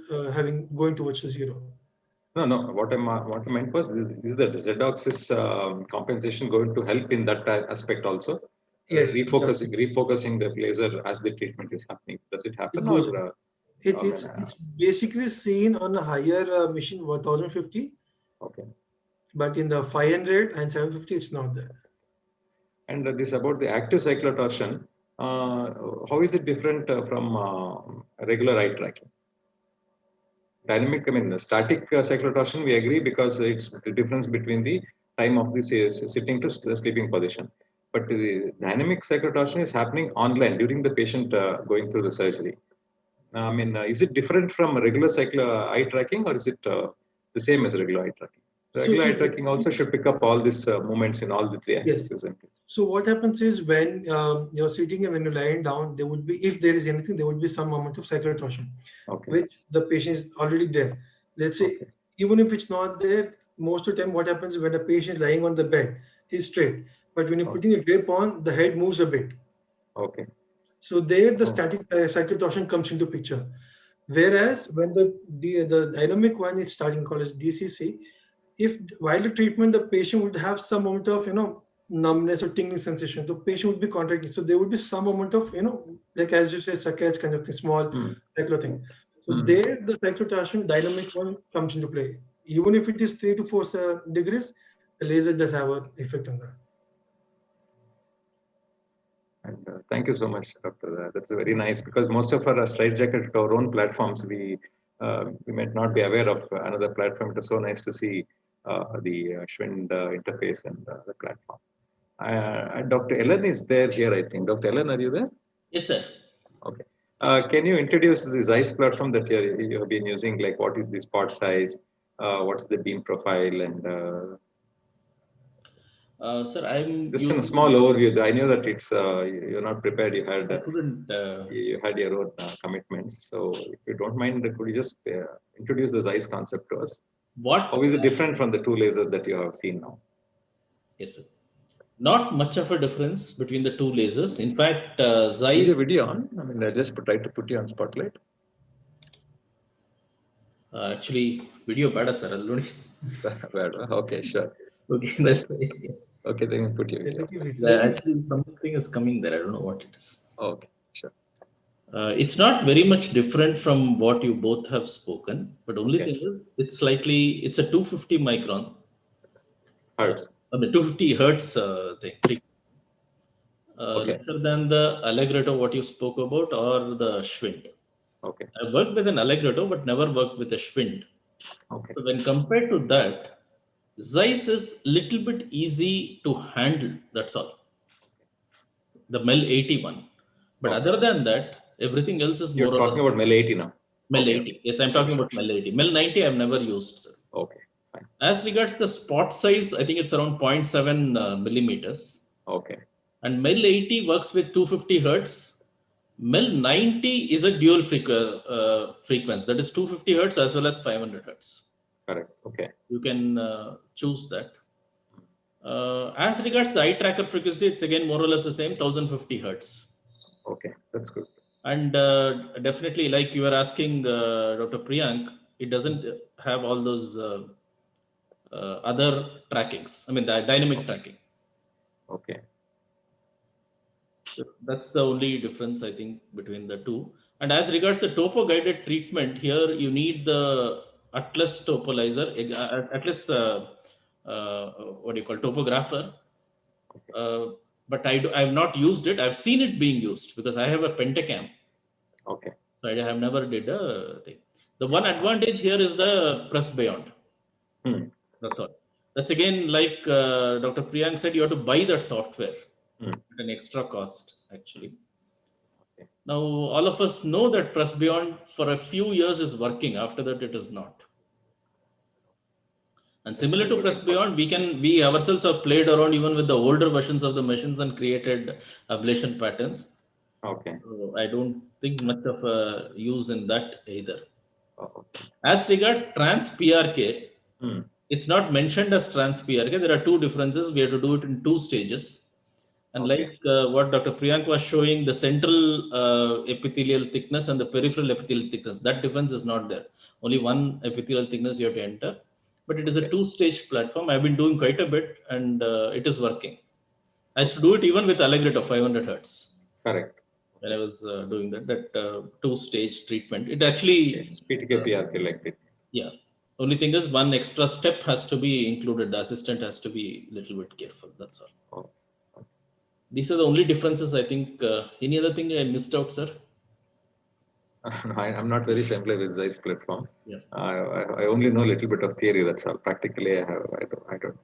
going towards the zero. No. What I meant was, is the Z-axis compensation going to help in that aspect also? Yes. Refocusing the laser as the treatment is happening. Does it happen? It's basically seen on a higher machine 1050. Okay. But in the 500 and 750, it's not there. And this about the active cyclotorsion. How is it different from regular eye tracking? Dynamic, the static cyclotorsion, we agree, because it's the difference between the time of the sitting to the sleeping position. But the dynamic cyclotorsion is happening online during the patient going through the surgery. Is it different from regular eye tracking, or is it the same as regular eye tracking? Regular eye tracking also should pick up all these movements in all the three axes, isn't it? So what happens is, when you're sitting and when you're lying down, there would be, if there is anything, there would be some amount of cyclotorsion, which the patient is already there. Let's say, even if it's not there, most of the time what happens when a patient is lying on the bed, he's straight. But when you're putting a drape on, the head moves a bit. Okay. So there the static cyclotorsion comes into picture. Whereas when the dynamic one is starting, called as DCC, if while the treatment, the patient would have some amount of, numbness or tingling sensation, the patient would be contracting. So there would be some amount of, like as you say, saccades kind of thing, small cyclo thing. So there the cyclotorsion dynamic one comes into play. Even if it is 3 to 4 degrees, the laser does have an effect on that. And thank you so much, Doctor. That's very nice, because most of our straight jacket, our own platforms, we might not be aware of another platform. It is so nice to see the SHWINT interface and the platform. Dr. Ellen is there here, I think. Dr. Ellen, are you there? Yes, sir. Okay. Can you introduce the Zeiss platform that you have been using? Like, what is the spot size? What's the beam profile? And sir, I'm just in a small overview. I know that it's you're not prepared. You had you had your own commitments. So, if you don't mind, could you just introduce the Zeiss concept to us? How is it different from the two lasers that you have seen now? Yes, sir. Not much of a difference between the two lasers. In fact, Zeiss. Is your video on? I just tried to put you on spotlight. Actually, video better, sir. Okay, sure. Okay, that's right. Okay, then you put your video. Actually, something is coming there. I don't know what it is. Okay, sure. It's not very much different from what you both have spoken, but only Okay. thing is it's a 250 micron, Hertz. 250 hertz thing, Okay. lesser than the Allegretto what you spoke about or the Schwind. Okay. I worked with an Allegretto, but never worked with a Schwind. Okay. So when compared to that, Zeiss is little bit easy to handle. That's all. The MEL 81. But Okay. other than that, everything else is more You're or talking less about MEL 80 now. MEL Okay. 80. Yes, I'm Sure, talking sure, about MEL 80. MEL 90, I've never used, sir. Okay. Fine. As regards the spot size, I think it's around 0.7 millimeters. Okay. And MEL 80 works with 250 hertz. MEL 90 is a dual frequency. That is 250 hertz as well as 500 hertz. Correct. Okay. You can choose that. As regards the eye tracker frequency, it's again more or less the same, 1050 hertz. Okay. That's good. And definitely, like you were asking Dr. Priyank, it doesn't have all those other trackings. I mean, the dynamic tracking. Okay. So that's the only difference, I think, between the two. And as regards the topo guided treatment, here you need the Atlas topolizer, Atlas, what do you call, topographer. But I have not used it. I've seen it being used because I have a Pentacam. Okay. So I have never did a thing. The one advantage here is the Press Beyond. That's all. That's again, like Dr. Priyank said, you have to buy that software at an extra cost, actually. Okay. Now, all of us know that Press Beyond for a few years is working. After that, it is not. And similar to Press Beyond, we ourselves have played around even with the older versions of the machines and created ablation patterns. Okay. So I don't think much of a use in that either. Okay. As regards trans PRK, it's not mentioned as trans PRK. There are two differences. We have to do it in two stages. And like what Dr. Priyank was showing, the central epithelial thickness and the peripheral epithelial thickness, that difference is not there. Only one epithelial thickness you have to enter. But it is a two-stage platform. I've been doing quite a bit and it is working. I used to do it even with Allegretto 500 hertz. Correct. When I was doing that two-stage treatment, it actually PTK PRK like it. Yeah. Only thing is one extra step has to be included. The assistant has to be a little bit careful. That's all. These are the only differences, I think. Any other thing I missed out, sir? I'm not very familiar with Zeiss platform. Yeah. I only know a little bit of theory. That's all. Practically, I don't.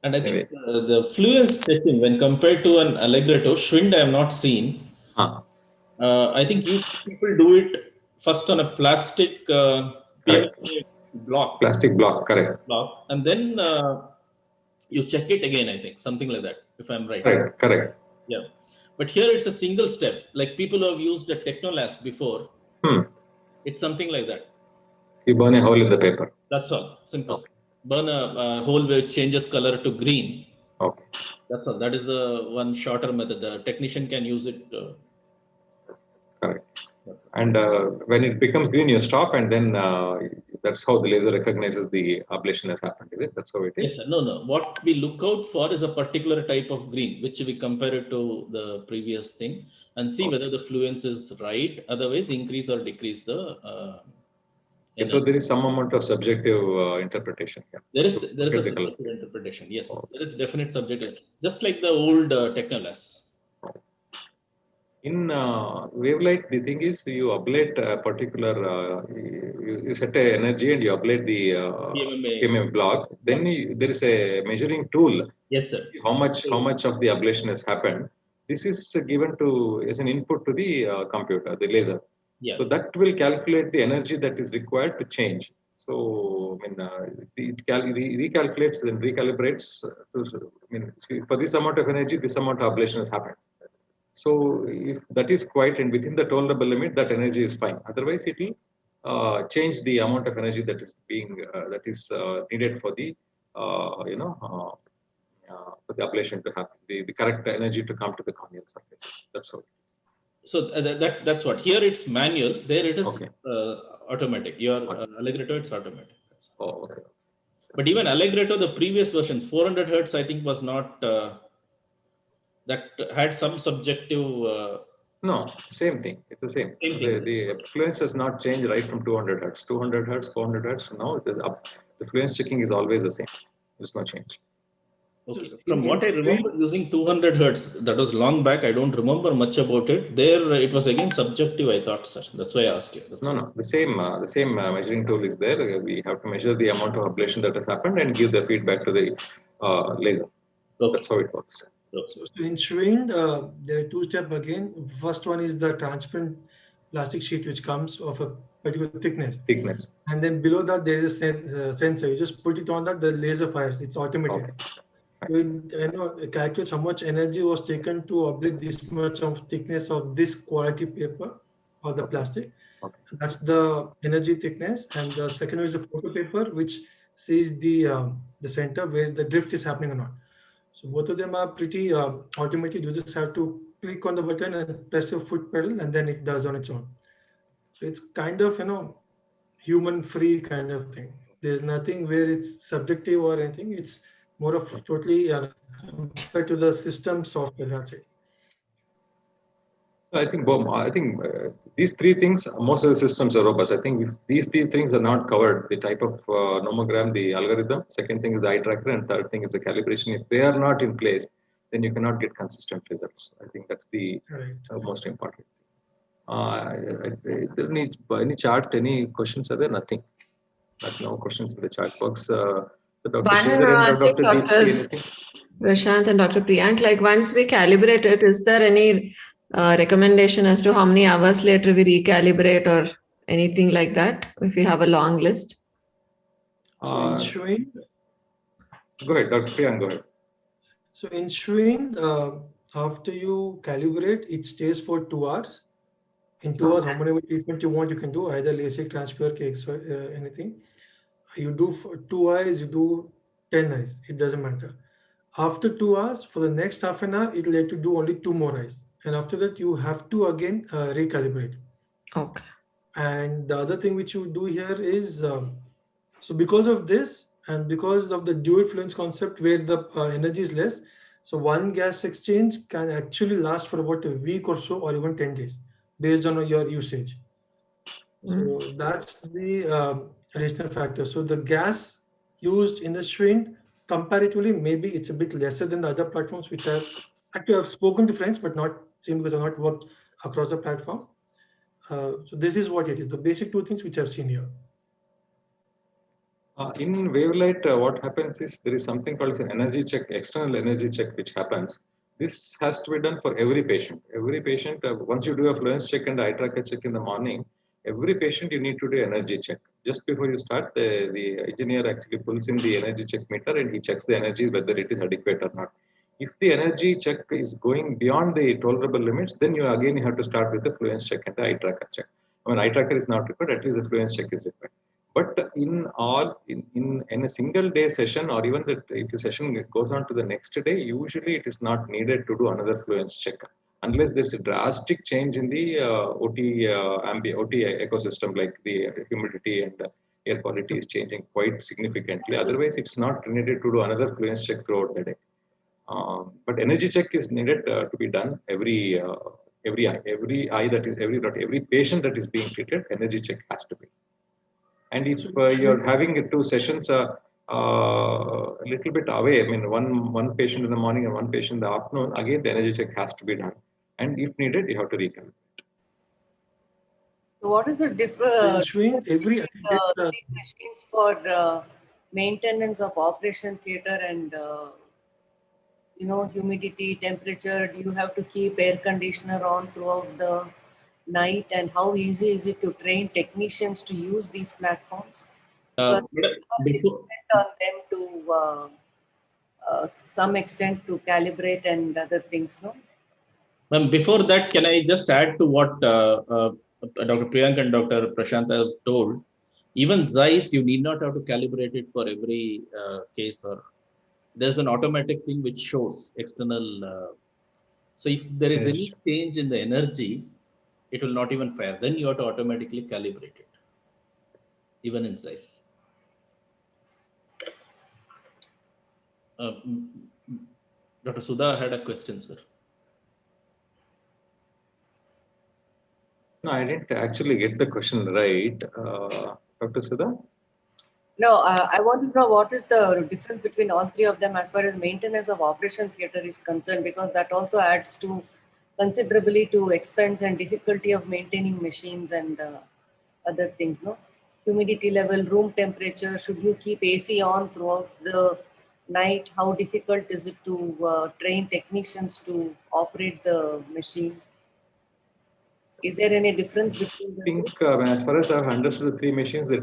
And I think the fluence testing, when compared to an Allegretto, Schwind I have not seen. I think you people do it first on a plastic block. Plastic block, correct. Block, and then you check it again, I think. Something like that, if I'm right. Correct. Yeah. But here it's a single step. Like people who have used a Technolast before, it's something like that. You burn a hole in the paper. That's all. Simple. Okay. Burn a hole where it changes color to green. Okay. That's all. That is one shorter method. The technician can use it. Correct. And when it becomes green, you stop, and then that's how the laser recognizes the ablation has happened. Is it? That's how it is? Yes, sir. No. What we look out for is a particular type of green, which we compare it to the previous thing and see whether the fluence is right. Otherwise, increase or decrease the. So there is some amount of subjective interpretation here. There is a subjective interpretation. Yes, there is definite subjective, just like the old Technolast. In wavelight, the thing is you ablate a particular, you set a energy and you ablate the PMMA block. Then there is a measuring tool. Yes, sir. How much of the ablation has happened? This is given as an input to the computer, the laser. Yeah. So that will calculate the energy that is required to change. So I mean, it recalculates and recalibrates. For this amount of energy, this amount of ablation has happened. So if that is quite and within the tolerable limit, that energy is fine. Otherwise, it will change the amount of energy that is needed for the for the ablation to happen. The correct energy to come to the corneal surface. That's how it is. So that's what. Here it's manual. There it is automatic. Your Allegretto, it's automatic. Oh, okay. But even Allegretto, the previous versions, 400 hertz, I think was not. That had some subjective No, same thing. It's the same. Same thing. The fluence has not changed right from 200 hertz, 200 hertz, 400 hertz. Now it is up. The fluence checking is always the same. There's no change. Okay. So From what I in remember, using 200 hertz, that was long back. I don't remember much about it. There, it was again subjective, I thought, sir. That's why I asked you. That's No, why. no. The same measuring tool is there. We have to measure the amount of ablation that has happened and give the feedback to the laser. Okay. That's how it works. So in Schwind, there are two steps again. First one is the transparent plastic sheet which comes of a particular thickness. And then below that there is a sensor. You just put it on that, the laser fires. It's automated. Okay. You calculate how much energy was taken to ablate this much of thickness of this quality paper or the plastic. Okay. That's the energy thickness. And the second is the photo paper, which sees the center where the drift is happening or not. So both of them are pretty automated. You just have to click on the button and press your foot pedal, and then it does on its own. So it's kind of human-free kind of thing. There's nothing where it's subjective or anything. It's more of totally compared to the system software. That's it. I think these three things, most of the systems are robust. I think if these three things are not covered, the type of nomogram, the algorithm, second thing is the eye tracker, and third thing is the calibration. If they are not in place, then you cannot get consistent results. I think that's the most important. Any chart, any questions are there? Nothing. No questions in the chat box. So Dr. Sridhar and Dr. Deepti, anything? Prashant and Dr. Priyank, like once we calibrate it, is there any recommendation as to how many hours later we recalibrate or anything like that if we have a long list? So in Schwind, go ahead, Dr. Priyank, go ahead. So in Schwind, after you calibrate, it stays for 2 hours. In 2 hours, how many treatment you want, you can do either LASIK, TransPRK, anything. You do for 2 eyes, you do 10 eyes. It doesn't matter. After 2 hours, for the next half an hour, it'll let you do only 2 more eyes. And after that, you have to again recalibrate. Okay. And the other thing which you do here is, so because of this and because of the dual fluence concept where the energy is less, so one gas exchange can actually last for about a week or so or even 10 days based on your usage. So that's the additional factor. So the gas used in the Schwind comparatively, maybe it's a bit lesser than the other platforms which I've spoken to friends, but not seen because I've not worked across the platform. So this is what it is, the basic two things which I've seen here. In Wavelight, what happens is there is something called an energy check, external energy check, which happens. This has to be done for every patient. Every patient, once you do a fluence check and eye tracker check in the morning, every patient you need to do energy check. Just before you start, the engineer actually pulls in the energy check meter and he checks the energy, whether it is adequate or not. If the energy check is going beyond the tolerable limits, then you again have to start with the fluence check and the eye tracker check. When eye tracker is not required, at least the fluence check is required. But in a single day session, or even if the session goes on to the next day, usually it is not needed to do another fluence check unless there's a drastic change in the OT ecosystem, like the humidity and air quality is changing quite significantly. Otherwise, it's not needed to do another fluence check throughout the day. But energy check is needed to be done every patient that is being treated. Energy check has to be. And if you're having 2 sessions a little bit away, I mean, one patient in the morning and one patient in the afternoon, again, the energy check has to be done. And if needed, you have to recalibrate. So what is the difference machines for maintenance of operation theater and, humidity, temperature? Do you have to keep air conditioner on throughout the night, and how easy is it to train technicians to use these platforms? Because it's dependent on them to some extent to calibrate and other things, no? Ma'am, before that, can I just add to what Dr. Priyank and Dr. Prashant have told? Even Zeiss, you need not have to calibrate it for every case, or there's an automatic thing which shows external. So if there is any change in the energy, it will not even fire. Then you have to automatically calibrate it, even in Zeiss. Dr. Sudha had a question, sir. No, I didn't actually get the question right, Dr. Sudha. No, I want to know what is the difference between all three of them as far as maintenance of operation theater is concerned, because that also adds to considerably to expense and difficulty of maintaining machines and other things. No, humidity level, room temperature. Should you keep AC on throughout the night? How difficult is it to train technicians to operate the machine? Is there any difference between I the two? think as far as I've understood the three machines, the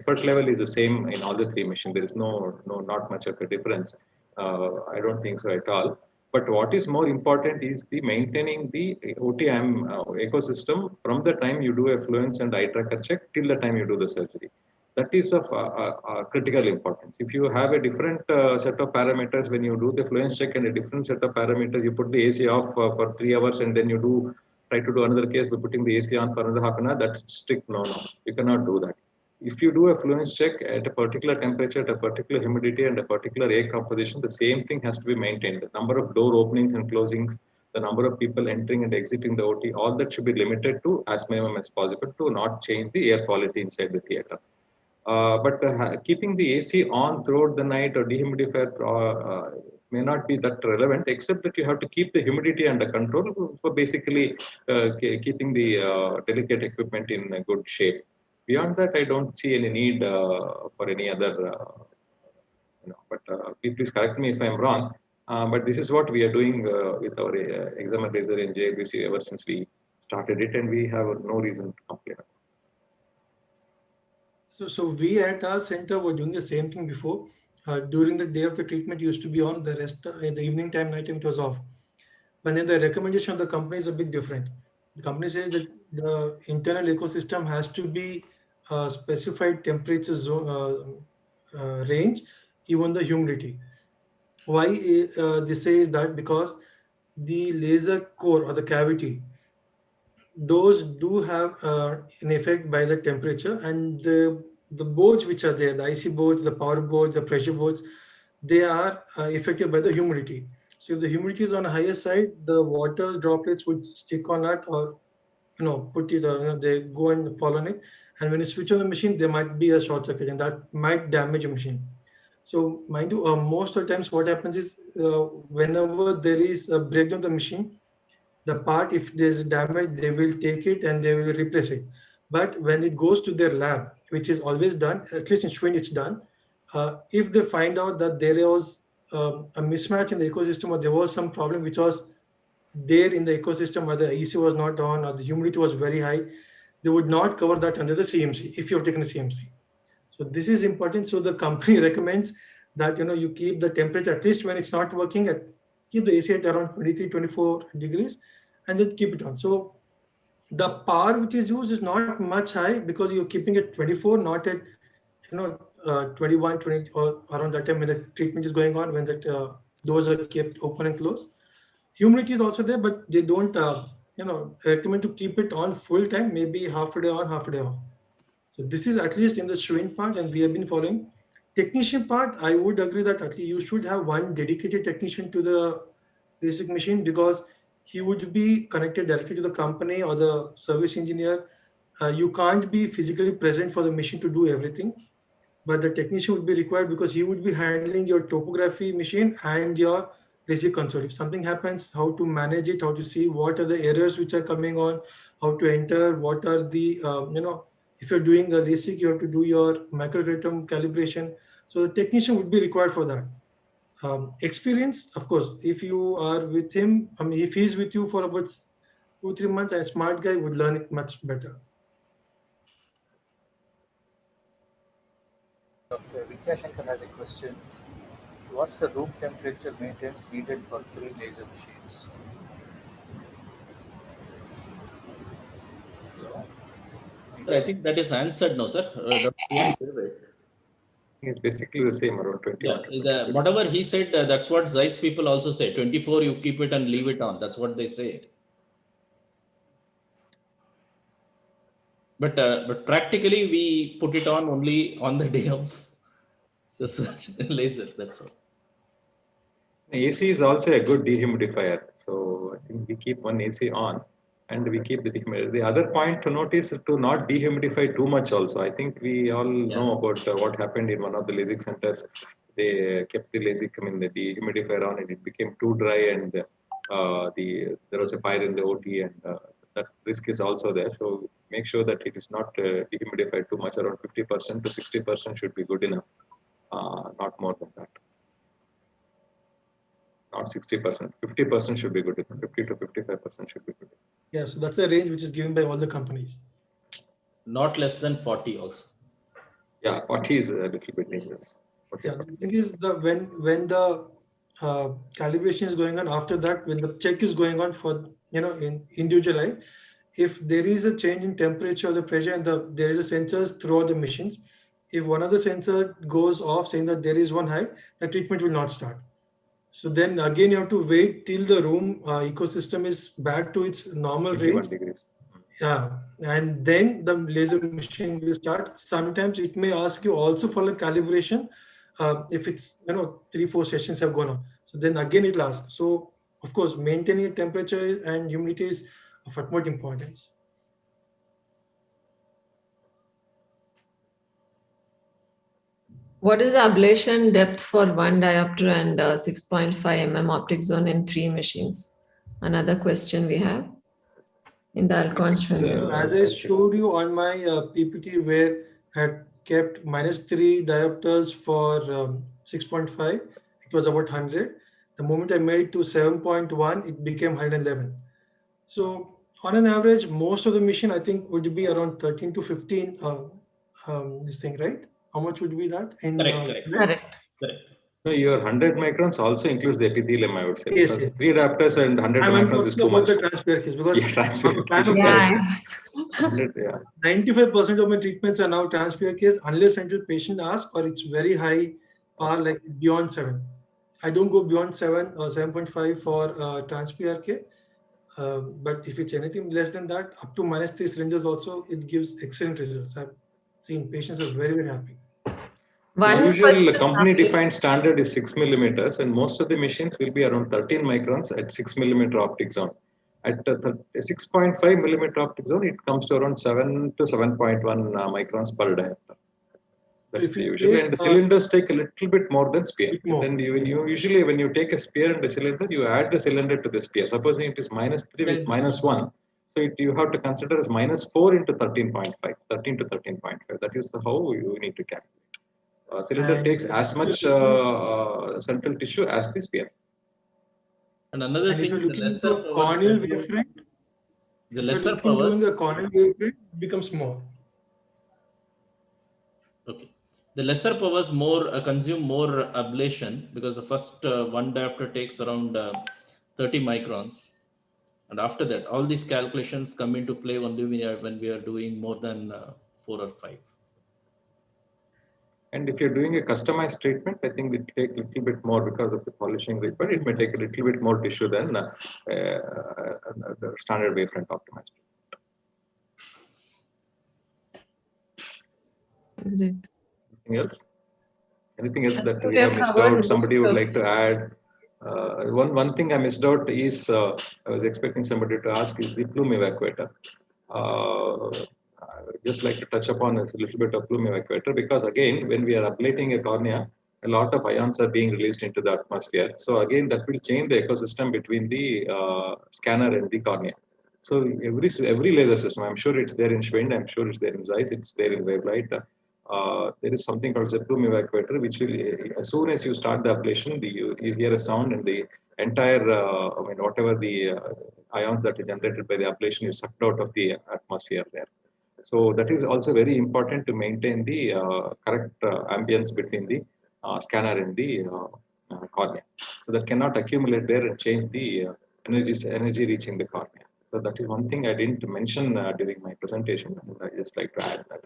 effort level is the same in all the three machines. There is not much of a difference. I don't think so at all. But what is more important is the maintaining the OTM ecosystem from the time you do a fluence and eye tracker check till the time you do the surgery. That is of critical importance. If you have a different set of parameters when you do the fluence check and a different set of parameters, you put the AC off for 3 hours and then you try to do another case by putting the AC on for another half an hour, that's strict no. You cannot do that. If you do a fluence check at a particular temperature, at a particular humidity and a particular air composition, the same thing has to be maintained. The number of door openings and closings, the number of people entering and exiting the OT, all that should be limited to as minimum as possible to not change the air quality inside the theater. But keeping the AC on throughout the night or dehumidifier may not be that relevant, except that you have to keep the humidity under control for basically keeping the delicate equipment in a good shape. Beyond that, I don't see any need for any other, but please correct me if I'm wrong. But this is what we are doing with our exam razor in JLBC ever since we started it, and we have no reason to complain. So we at our center were doing the same thing before. During the day of the treatment used to be on, the rest in the evening time, night time it was off. But then the recommendation of the company is a bit different. The company says that the internal ecosystem has to be specified temperature zone, range, even the humidity. Why they say is that because the laser core or the cavity, those do have an effect by the temperature, and the boards which are there, the IC boards, the power boards, the pressure boards, they are affected by the humidity. So if the humidity is on a higher side, the water droplets would stick on that, or put it, they go and fall on it. And when you switch on the machine, there might be a short circuit, and that might damage a machine. So mind you, most of the times what happens is whenever there is a breakdown of the machine, the part, if there's damage, they will take it and they will replace it. But when it goes to their lab, which is always done, at least in Schwinn it's done, if they find out that there was a mismatch in the ecosystem, or there was some problem which was there in the ecosystem, where the EC was not on or the humidity was very high, they would not cover that under the CMC if you have taken a CMC. So this is important. So the company recommends that you keep the temperature, at least when it's not working, keep the AC at around 23, 24 degrees, and then keep it on. So the power which is used is not much high, because you're keeping it 24, not at 21, 20, or around that time when the treatment is going on, when that doors are kept open and closed. Humidity is also there, but they don't recommend to keep it on full time, maybe half a day on, half a day off. So this is at least in the Schwinn part, and we have been following. Technician part, I would agree that at least you should have one dedicated technician to the basic machine, because he would be connected directly to the company or the service engineer. You can't be physically present for the machine to do everything, but the technician would be required, because he would be handling your topography machine and your basic console. If something happens, how to manage it, how to see what are the errors which are coming on, how to enter, what are the, if you're doing a LASIK, you have to do your microgratum calibration. So the technician would be required for that. Experience, of course, if you are with him, if he's with you for about 2-3 months, a smart guy would learn it much better. Dr. Vidya Shankar has a question. What's the room temperature maintenance needed for 3 laser machines? I think that is answered now, sir. It's basically the same, around 20. Yeah, whatever he said, that's what Zeiss people also say. 24, you keep it and leave it on. That's what they say. But practically, we put it on only on the day of the laser. That's all. AC is also a good dehumidifier. So I think we keep one AC on. and we keep the dehumidifier. The other point to note is to not dehumidify too much also. I think we all know about what happened in one of the LASIK centers. They kept the dehumidifier on and it became too dry, and there was a fire in the OT, and that risk is also there. So make sure that it is not dehumidified too much. Around 50% to 60% should be good enough, not more than that. Not 60%, 50% should be good enough. 50 to 55% should be good enough. Yeah, so that's the range which is given by all the companies. Not less than 40 also. Yeah, 40 is a little bit dangerous. Yeah, the thing is when the calibration is going on, after that, when the check is going on for in individual eye, if there is a change in temperature or the pressure, and there is a sensors throughout the machines, if one of the sensor goes off saying that there is one high, the treatment will not start. So then again you have to wait till the room ecosystem is back to its normal range. Degrees. Yeah, and then the laser machine will start. Sometimes it may ask you also for a calibration if it's 3-4 sessions have gone on. So then again it will ask. So of course maintaining temperature and humidity is of utmost importance. What is the ablation depth for 1 diopter and 6.5 mm optic zone in 3 machines? Another question we have in the Alcon. As I showed you on my PPT, where I had kept -3 diopters for 6.5, it was about 100. The moment I made it to 7.1, it became 111. So on an average, most of the machine I think would be around 13 to 15. This thing, right? How much would be that? Correct. No, your 100 microns also includes the epithelium, I would say. Yes, because yes. 3 diopters and 100 microns is too much. The transpire case, because Yeah, transpire. Yeah. 95% of my treatments are now transpire case, unless until patient asks or it's very high power, like beyond 7. I don't go beyond 7 or 7.5 for transpire case. But if it's anything less than that, up to -3 syringes also, it gives excellent results. I've seen patients are very, very happy. The usual company-defined standard is 6 millimeters, and most of the machines will be around 13 microns at 6 millimeter optic zone. At 6.5 millimeter optic zone, it comes to around 7 to 7.1 microns per diopter. That's usually, and the cylinders take a little bit more than sphere. Then usually when you take a sphere and a cylinder, you add the cylinder to the sphere. Supposing it is -3 with -1, so you have to consider as -4 into 13.5, 13 to 13.5. That is how you need to calculate. Cylinder takes as much central tissue as the sphere. And another thing, the lesser corneal wavefront, the lesser powers, the corneal wavefront becomes more. Okay, the lesser powers consume more ablation, because the first 1 diopter takes around 30 microns, and after that, all these calculations come into play only when we are doing more than 4 or 5. And if you're doing a customized treatment, I think it take a little bit more because of the polishing required. It may take a little bit more tissue than the standard wavefront optimized. Anything else? Anything else that we have missed out? Somebody would like to add? One thing I missed out is I was expecting somebody to ask is the plume evacuator. Just like to touch upon a little bit of plume evacuator, because again, when we are ablating a cornea, a lot of ions are being released into the atmosphere. So again, that will change the ecosystem between the scanner and the cornea. So every laser system, I'm sure it's there in Schwind, I'm sure it's there in Zeiss, it's there in Wavelight. There is something called the plume evacuator, which will, as soon as you start the ablation, you hear a sound, and the entire, whatever the ions that are generated by the ablation is sucked out of the atmosphere there. So that is also very important to maintain the correct ambience between the scanner and the cornea. So that cannot accumulate there and change the energy reaching the cornea. So that is one thing I didn't mention during my presentation. I just like to add that.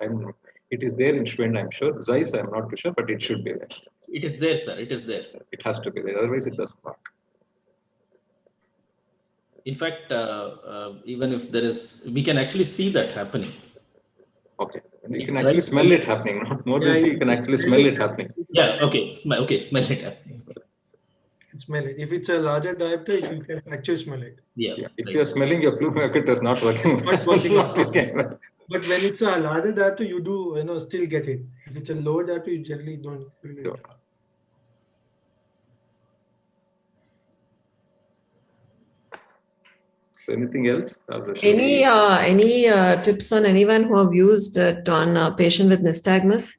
It is there in Schwind, I'm sure. Zeiss, I'm not too sure, but it should be there. It is there, sir. It is there. It has to be there. Otherwise, it doesn't work. In fact, even if there is, we can actually see that happening. Okay, and you can actually smell it happening. Not more than see, you can actually smell it happening. Yeah. Okay. Smell it happening. It's smell it. If it's a larger diopter, you can actually smell it. Yeah. If right. you're smelling, your blue market is not working. Not working. But when it's a larger diopter, you do still get it. If it's a lower diopter, you generally don't feel it. Sure. So anything else? Any tips on anyone who have used it on a patient with nystagmus?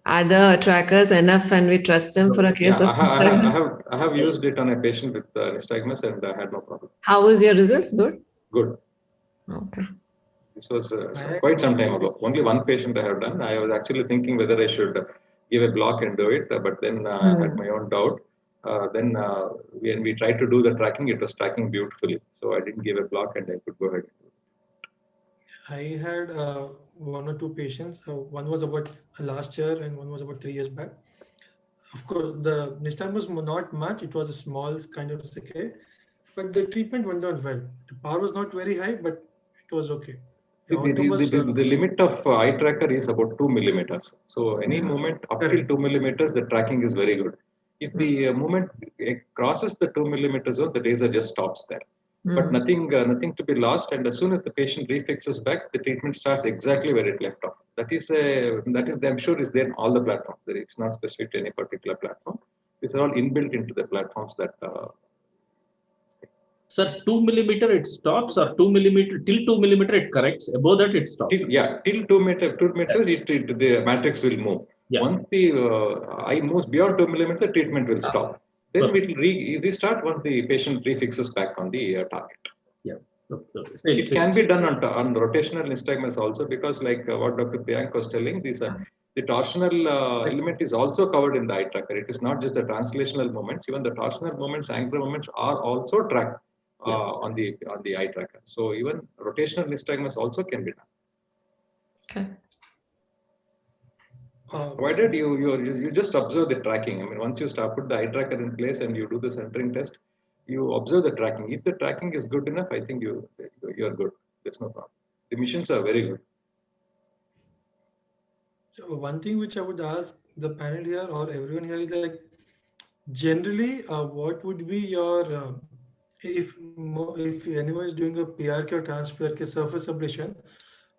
Are the trackers enough and we trust them for a case of nystagmus? I have used it on a patient with nystagmus and I had no problem. How was your results? Good? Good. Okay. This was quite some time ago. Only one patient I have done. I was actually thinking whether I should give a block and do it, but then I had my own doubt. Then when we tried to do the tracking, it was tracking beautifully. So I didn't give a block and I could go ahead. I had 1 or 2 patients. One was about last year and one was about 3 years back. Of course, the nystagmus was not much. It was a small kind of decay, but the treatment went on well. The power was not very high, but it was okay. The limit of eye tracker is about 2 millimeters. So any movement up till 2 millimeters, the tracking is very good. If the movement crosses the 2 millimeters zone, the laser just stops there. But nothing to be lost. And as soon as the patient refixes back, the treatment starts exactly where it left off. That is I'm sure is there in all the platforms. It's not specific to any particular platform. These are all inbuilt into the platforms that. Sir, 2 millimeter it stops, or 2 millimeter till 2 millimeter it corrects. Above that it stops. Till 2 meters, the matrix will move. Yeah. Once the eye moves beyond 2 millimeters, the treatment will stop. Then we will restart once the patient refixes back on the target. Yeah. It can be done on rotational nystagmus also, because like what Dr. Priyank was telling, the torsional element is also covered in the eye tracker. It is not just the translational moments. Even the torsional moments, angular moments are also tracked on the eye tracker. So even rotational nystagmus also can be done. Okay. Provided you just observe the tracking. I mean, once you put the eye tracker in place and you do the centering test, you observe the tracking. If the tracking is good enough, I think you're good. There's no problem. The machines are very good. So one thing which I would ask the panel here or everyone here is like, generally, what would be your if anyone is doing a PRK or trans-PRK surface ablation,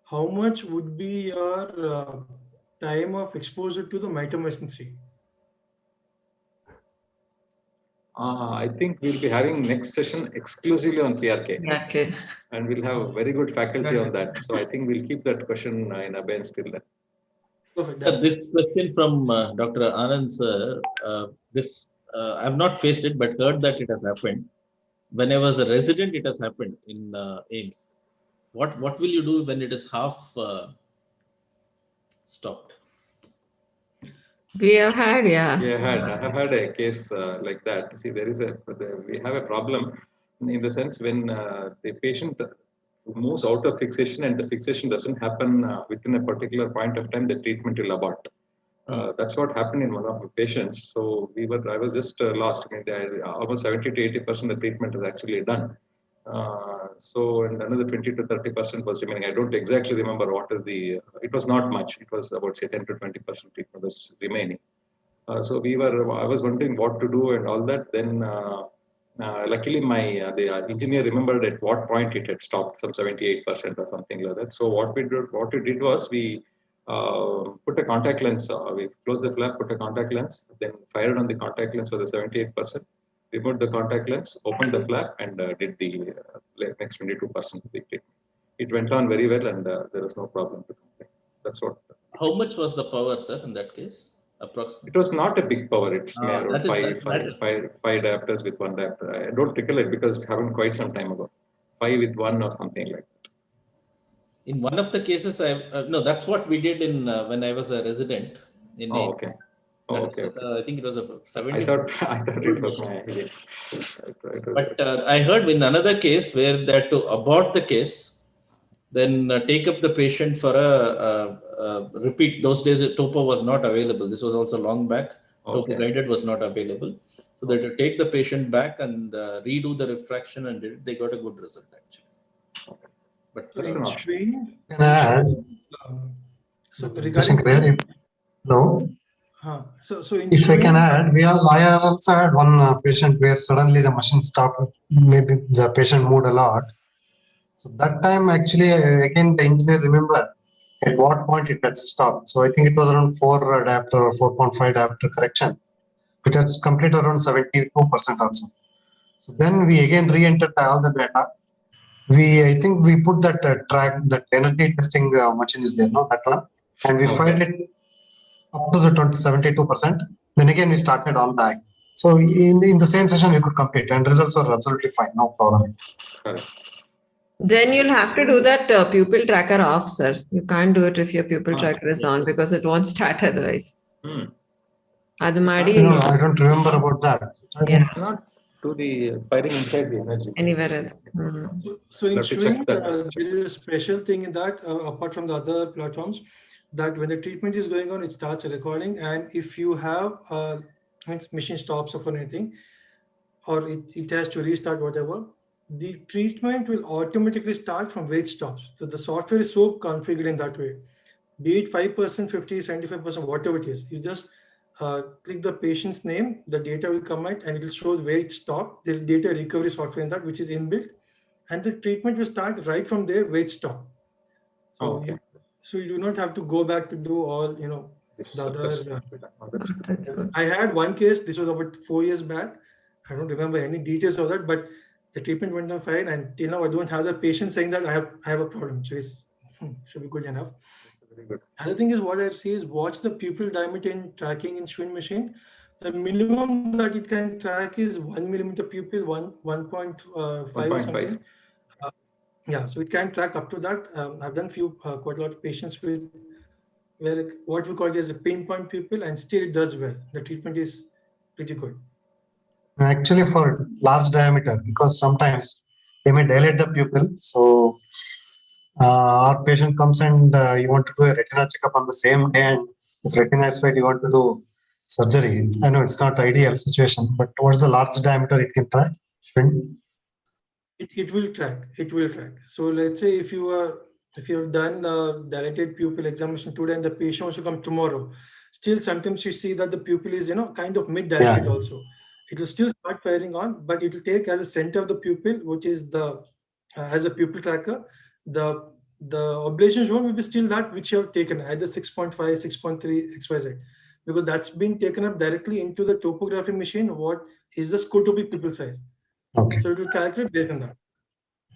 how much would be your time of exposure to the mitomycin C? I think we'll be having next session exclusively on PRK. Okay. And we'll have very good faculty on that. So I think we'll keep that question in abeyance till then. This question from Dr. Anand sir, I've not faced it, but heard that it has happened. When I was a resident, it has happened in AIIMS. What will you do when it is half stopped? We have had, I have had a case like that. See, we have a problem in the sense when the patient moves out of fixation and the fixation doesn't happen within a particular point of time, the treatment will abort. That's what happened in one of the patients. So I was just lost. I mean, almost 70 to 80% of the treatment is actually done. And another 20 to 30% was remaining. I don't exactly remember what is it was not much. It was about say 10 to 20% treatment was remaining. I was wondering what to do and all that. Then luckily the engineer remembered at what point it had stopped, some 78% or something like that. So what we did was we put a contact lens. We closed the flap, put a contact lens, then fired on the contact lens for the 78%. Removed the contact lens, opened the flap, and did the next 22% of the treatment. It went on very well, and there was no problem to complain. That's what. How much was the power, sir, in that case? Approximately. It was not a big power. It's around five diopters with one diopter. I don't recollect because it happened quite some time ago. 5 with 1 or something like that. In one of the cases, no, that's what we did in when I was a resident in. Oh, okay. Okay. I think it was a 70. I thought it was my idea. But I heard in another case where they had to abort the case, then take up the patient for a repeat. Those days, topo was not available. This was also long back. Okay. Topo guided was not available. So they had to take the patient back and redo the refraction, and they got a good result actually. Okay. But can I add? So regarding no. So in If I can showing- add, I also had one patient where suddenly the machine stopped. Maybe the patient moved a lot. So that time, actually, again, the engineer remembered at what point it had stopped. So I think it was around 4 adapter or 4.5 adapter correction. It has completed around 72% also. So then we again re-entered all the data. I think we put that track, that energy testing machine is there, no, that one, and we find it up to the 72%. Then again, we started all back. So in the same session, we could complete, and results are absolutely fine, no problem. Then you'll have to do that pupil tracker off, sir. You can't do it if your pupil tracker is on because it won't start otherwise. Adu ಮಾಡಿ No, I don't remember about that. Yeah. Not to the firing inside the energy. Anywhere else. So in Have to check showing, that. there is a special thing in that, apart from the other platforms, that when the treatment is going on, it starts recording. And if you have machine stops or anything, or it has to restart, whatever, the treatment will automatically start from where it stops. So the software is so configured in that way. Be it 5%, 50, 75%, whatever it is. You just click the patient's name, the data will come out and it will show where it stopped. There's data recovery software in that, which is inbuilt. And the treatment will start right from there where it stopped. So, so you do not have to go back to do all, the other. I had one case, this was about 4 years back. I don't remember any details of that, but the treatment went on fine. And till now, I don't have the patient saying that I have a problem. So it should be good enough. Other thing is what I see is watch the pupil diameter in tracking in Schwinn machine. The minimum that it can track is 1 millimeter pupil, 1.5 or something. Yeah, so it can track up to that. I've done quite a lot of patients with where what we call it as a pinpoint pupil, and still it does well. The treatment is pretty good. Actually, for large diameter, because sometimes they may dilate the pupil. So our patient comes and you want to do a retina checkup on the same day, and if retina is fed, you want to do surgery. I know it's not ideal situation, but what's the large diameter it can track? It will track. It will track. So let's say if you have done dilated pupil examination today and the patient wants to come tomorrow, still sometimes you see that the pupil is kind of mid dilated also. It will still start firing on, but it will take as a center of the pupil, which is as a pupil tracker, the ablation zone will be still that which you have taken, either 6.5, 6.3, XYZ, because that's been taken up directly into the topography machine. What is the scotopic pupil size? Okay. So it will calculate based on that.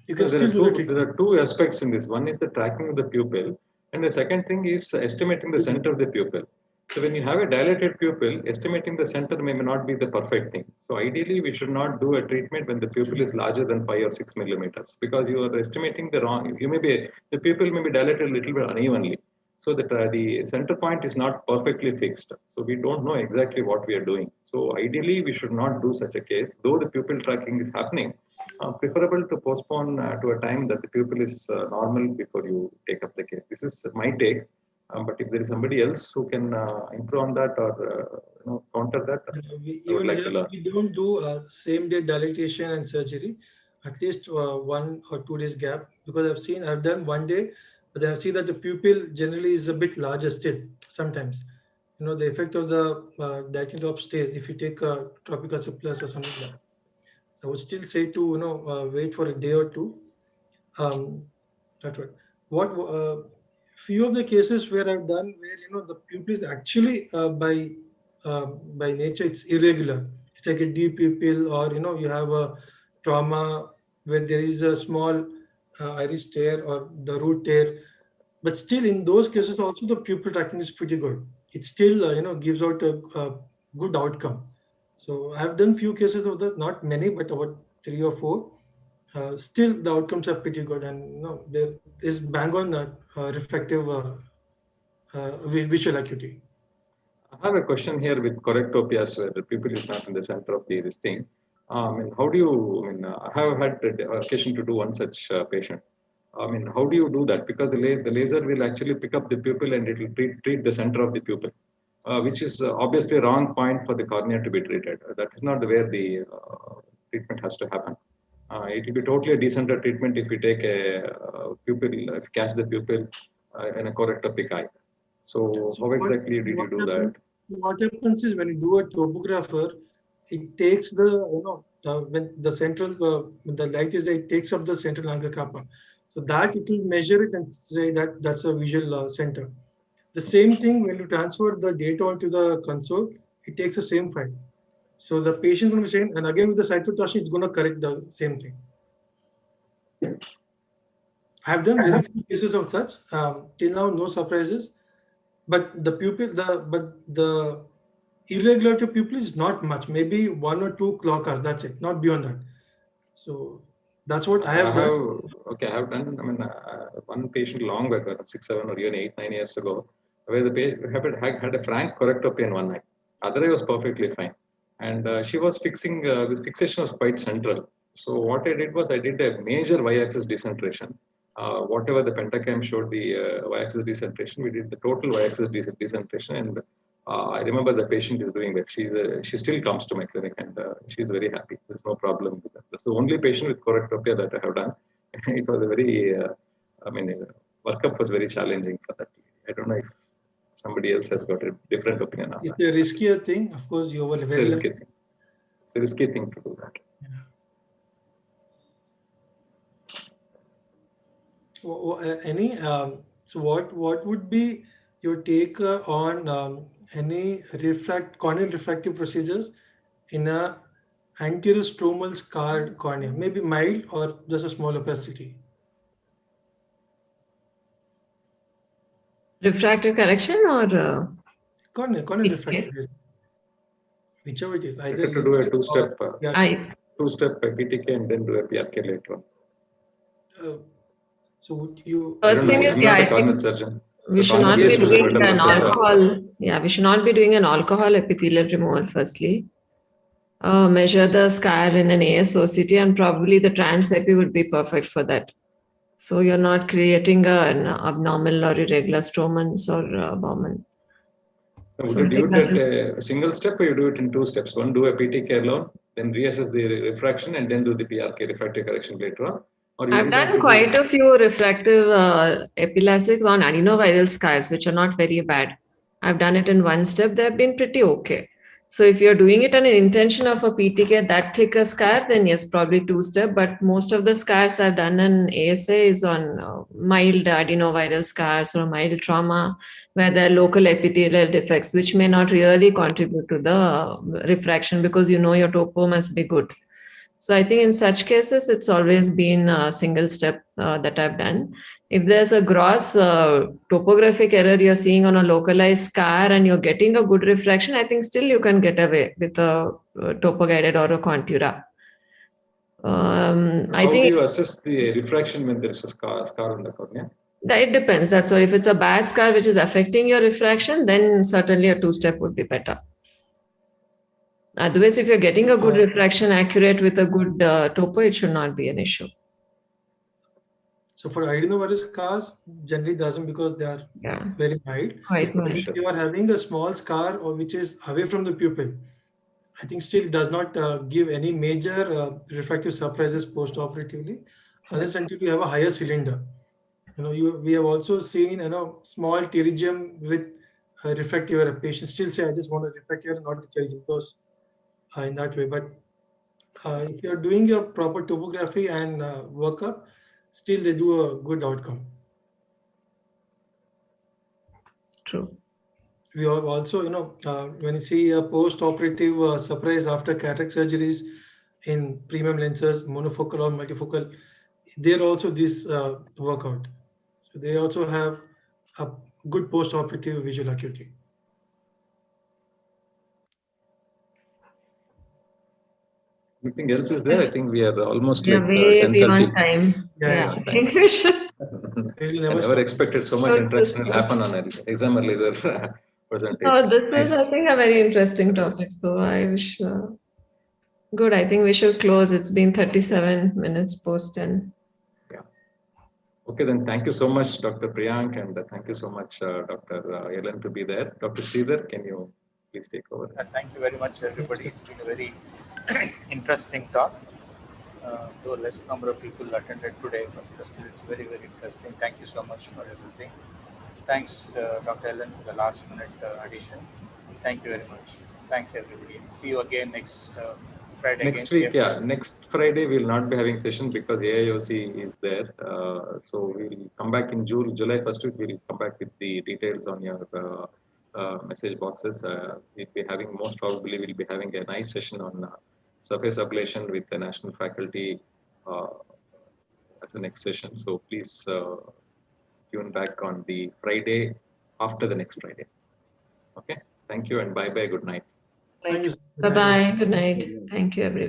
You can So still do the treatment. there are two aspects in this. One is the tracking of the pupil, and the second thing is estimating the center of the pupil. So when you have a dilated pupil, estimating the center may not be the perfect thing. So ideally, we should not do a treatment when the pupil is larger than 5 or 6 millimeters, because you are estimating the wrong. The pupil may be dilated a little bit unevenly. So the center point is not perfectly fixed. So we don't know exactly what we are doing. So ideally, we should not do such a case. Though the pupil tracking is happening, preferable to postpone to a time that the pupil is normal before you take up the case. This is my take. But if there is somebody else who can improve on that or counter that, I would like to learn. We don't do same day dilatation and surgery, at least 1 or 2 days gap, because I've done 1 day, but I see that the pupil generally is a bit larger still. Sometimes, the effect of the dilating drop stays if you take a tropical plus or something like that. So I would still say to wait for a day or two. That's right. Few of the cases where I've done where the pupil is actually by nature it's irregular. It's like a deep pupil, or you have a trauma where there is a small iris tear or the root tear, but still in those cases also the pupil tracking is pretty good. It still gives out a good outcome. So I've done few cases of that, not many, but about 3 or 4. Still the outcomes are pretty good, and there is bang on reflective visual acuity. I have a question here with correctopias where the pupil is not in the center of this thing. How do you, I have had the occasion to do one such patient. How do you do that? Because the laser will actually pick up the pupil and it will treat the center of the pupil, which is obviously a wrong point for the cornea to be treated. That is not where the treatment has to happen. It will be totally a decenter treatment if you take a pupil, if you catch the pupil in a correctopic eye. So how exactly did you do that? what happens is when you do a topographer, it takes the, when the central, when the light is there, it takes up the central angle kappa. So that it will measure it and say that that's a visual center. The same thing when you transfer the data onto the console, it takes the same file. So the patient will be saying, and again with the cytotorsion, it's going to correct the same thing. I have done very few cases of such. Till now, no surprises. But the pupil, the irregularity of pupil is not much. Maybe 1 or 2 clock hours. That's it. Not beyond that. So that's what I have done. Okay, I have done. I mean, one patient long back, 6, 7, or even 8, 9 years ago, where the patient had a frank correctopia in one eye. Other eye was perfectly fine, and she was fixing. The fixation was quite central. So what I did was I did a major y-axis decentration. Whatever the pentacam showed the y-axis decentration, we did the total y-axis decentration, and I remember the patient is doing that. She still comes to my clinic, and she's very happy. There's no problem with that. That's the only patient with correctopia that I have done. It was a very, workup was very challenging for that. I don't know if somebody else has got a different opinion on that. It's a riskier thing. Of course, you were very. It's a risky thing. It's a risky thing to do that. So what would be your take on any corneal refractive procedures in a anterior stromal scarred cornea, maybe mild or just a small opacity? Refractive correction or corneal refractive, whichever it is. Either to do a two-step PTK and then do a PRK later on. So would you? First thing is, we should not be doing an alcohol. Yeah, we should not be doing an alcohol epithelial removal. Firstly, measure the scar in an ASOCT, and probably the trans epi would be perfect for that. So you're not creating an abnormal or irregular stromens or Bowman. Would you do it at a single step, or you do it in 2 steps? One, do a PTK alone, then reassess the refraction, and then do the PRK refractive correction later on. I've done quite a few refractive epilastic on adenoviral scars, which are not very bad. I've done it in 1 step. They've been pretty okay. So if you're doing it on an intention of a PTK, that thicker scar, then yes, probably 2 step. But most of the scars I've done in ASA is on mild adenoviral scars or mild trauma, where there are local epithelial defects, which may not really contribute to the refraction because your topo must be good. So I think in such cases, it's always been a single step that I've done. If there's a gross topographic error you're seeing on a localized scar and you're getting a good refraction, I think still you can get away with a topo guided or a Contura. How do you assess the refraction when there's a scar on the cornea? It depends. That's why if it's a bad scar which is affecting your refraction, then certainly a 2-step would be better. Otherwise, if you're getting a good refraction accurate with a good topo, it should not be an issue. So for adenovirus scars, generally doesn't because they are very mild. If you are having a small scar or which is away from the pupil, I think still does not give any major refractive surprises post-operatively, unless until you have a higher cylinder. We have also seen small pterygium with refractive error. Patients still say, I just want a refractive error, not the pterygium, because in that way. But if you're doing your proper topography and workup, still they do a good outcome. True. We have also, when you see a post-operative surprise after cataract surgeries in premium lenses, monofocal or multifocal, there also this workout. So they also have a good post-operative visual acuity. Anything else is there? I think we are almost like 10:30. Time. Yeah. I never expected so much interaction will happen on an exam laser presentation. Oh, this is, I think, a very interesting topic. So I wish. Good. I think we should close. It's been 37 minutes post 10. Yeah. Okay, then thank you so much, Dr. Priyank, and thank you so much, Dr. Ellen, to be there. Dr. Sridhar, can you please take over? Thank you very much, everybody. It's been a very interesting talk. Though less number of people attended today, but still it's very, very interesting. Thank you so much for everything. Thanks, Dr. Ellen, for the last minute addition. Thank you very much. Thanks everybody. See you again next Friday. Next again, week, yeah. Next Friday, we'll not be having session because AIOC is there. So we'll come back in July 1st week. We'll come back with the details on your message boxes. We'll be having, most probably, we'll be having a nice session on surface ablation with the national faculty as the next session. So please tune back on the Friday after the next Friday. Okay. Thank you and bye bye. Good night. Thank you. Bye-bye. Good night. Thank you, everyone.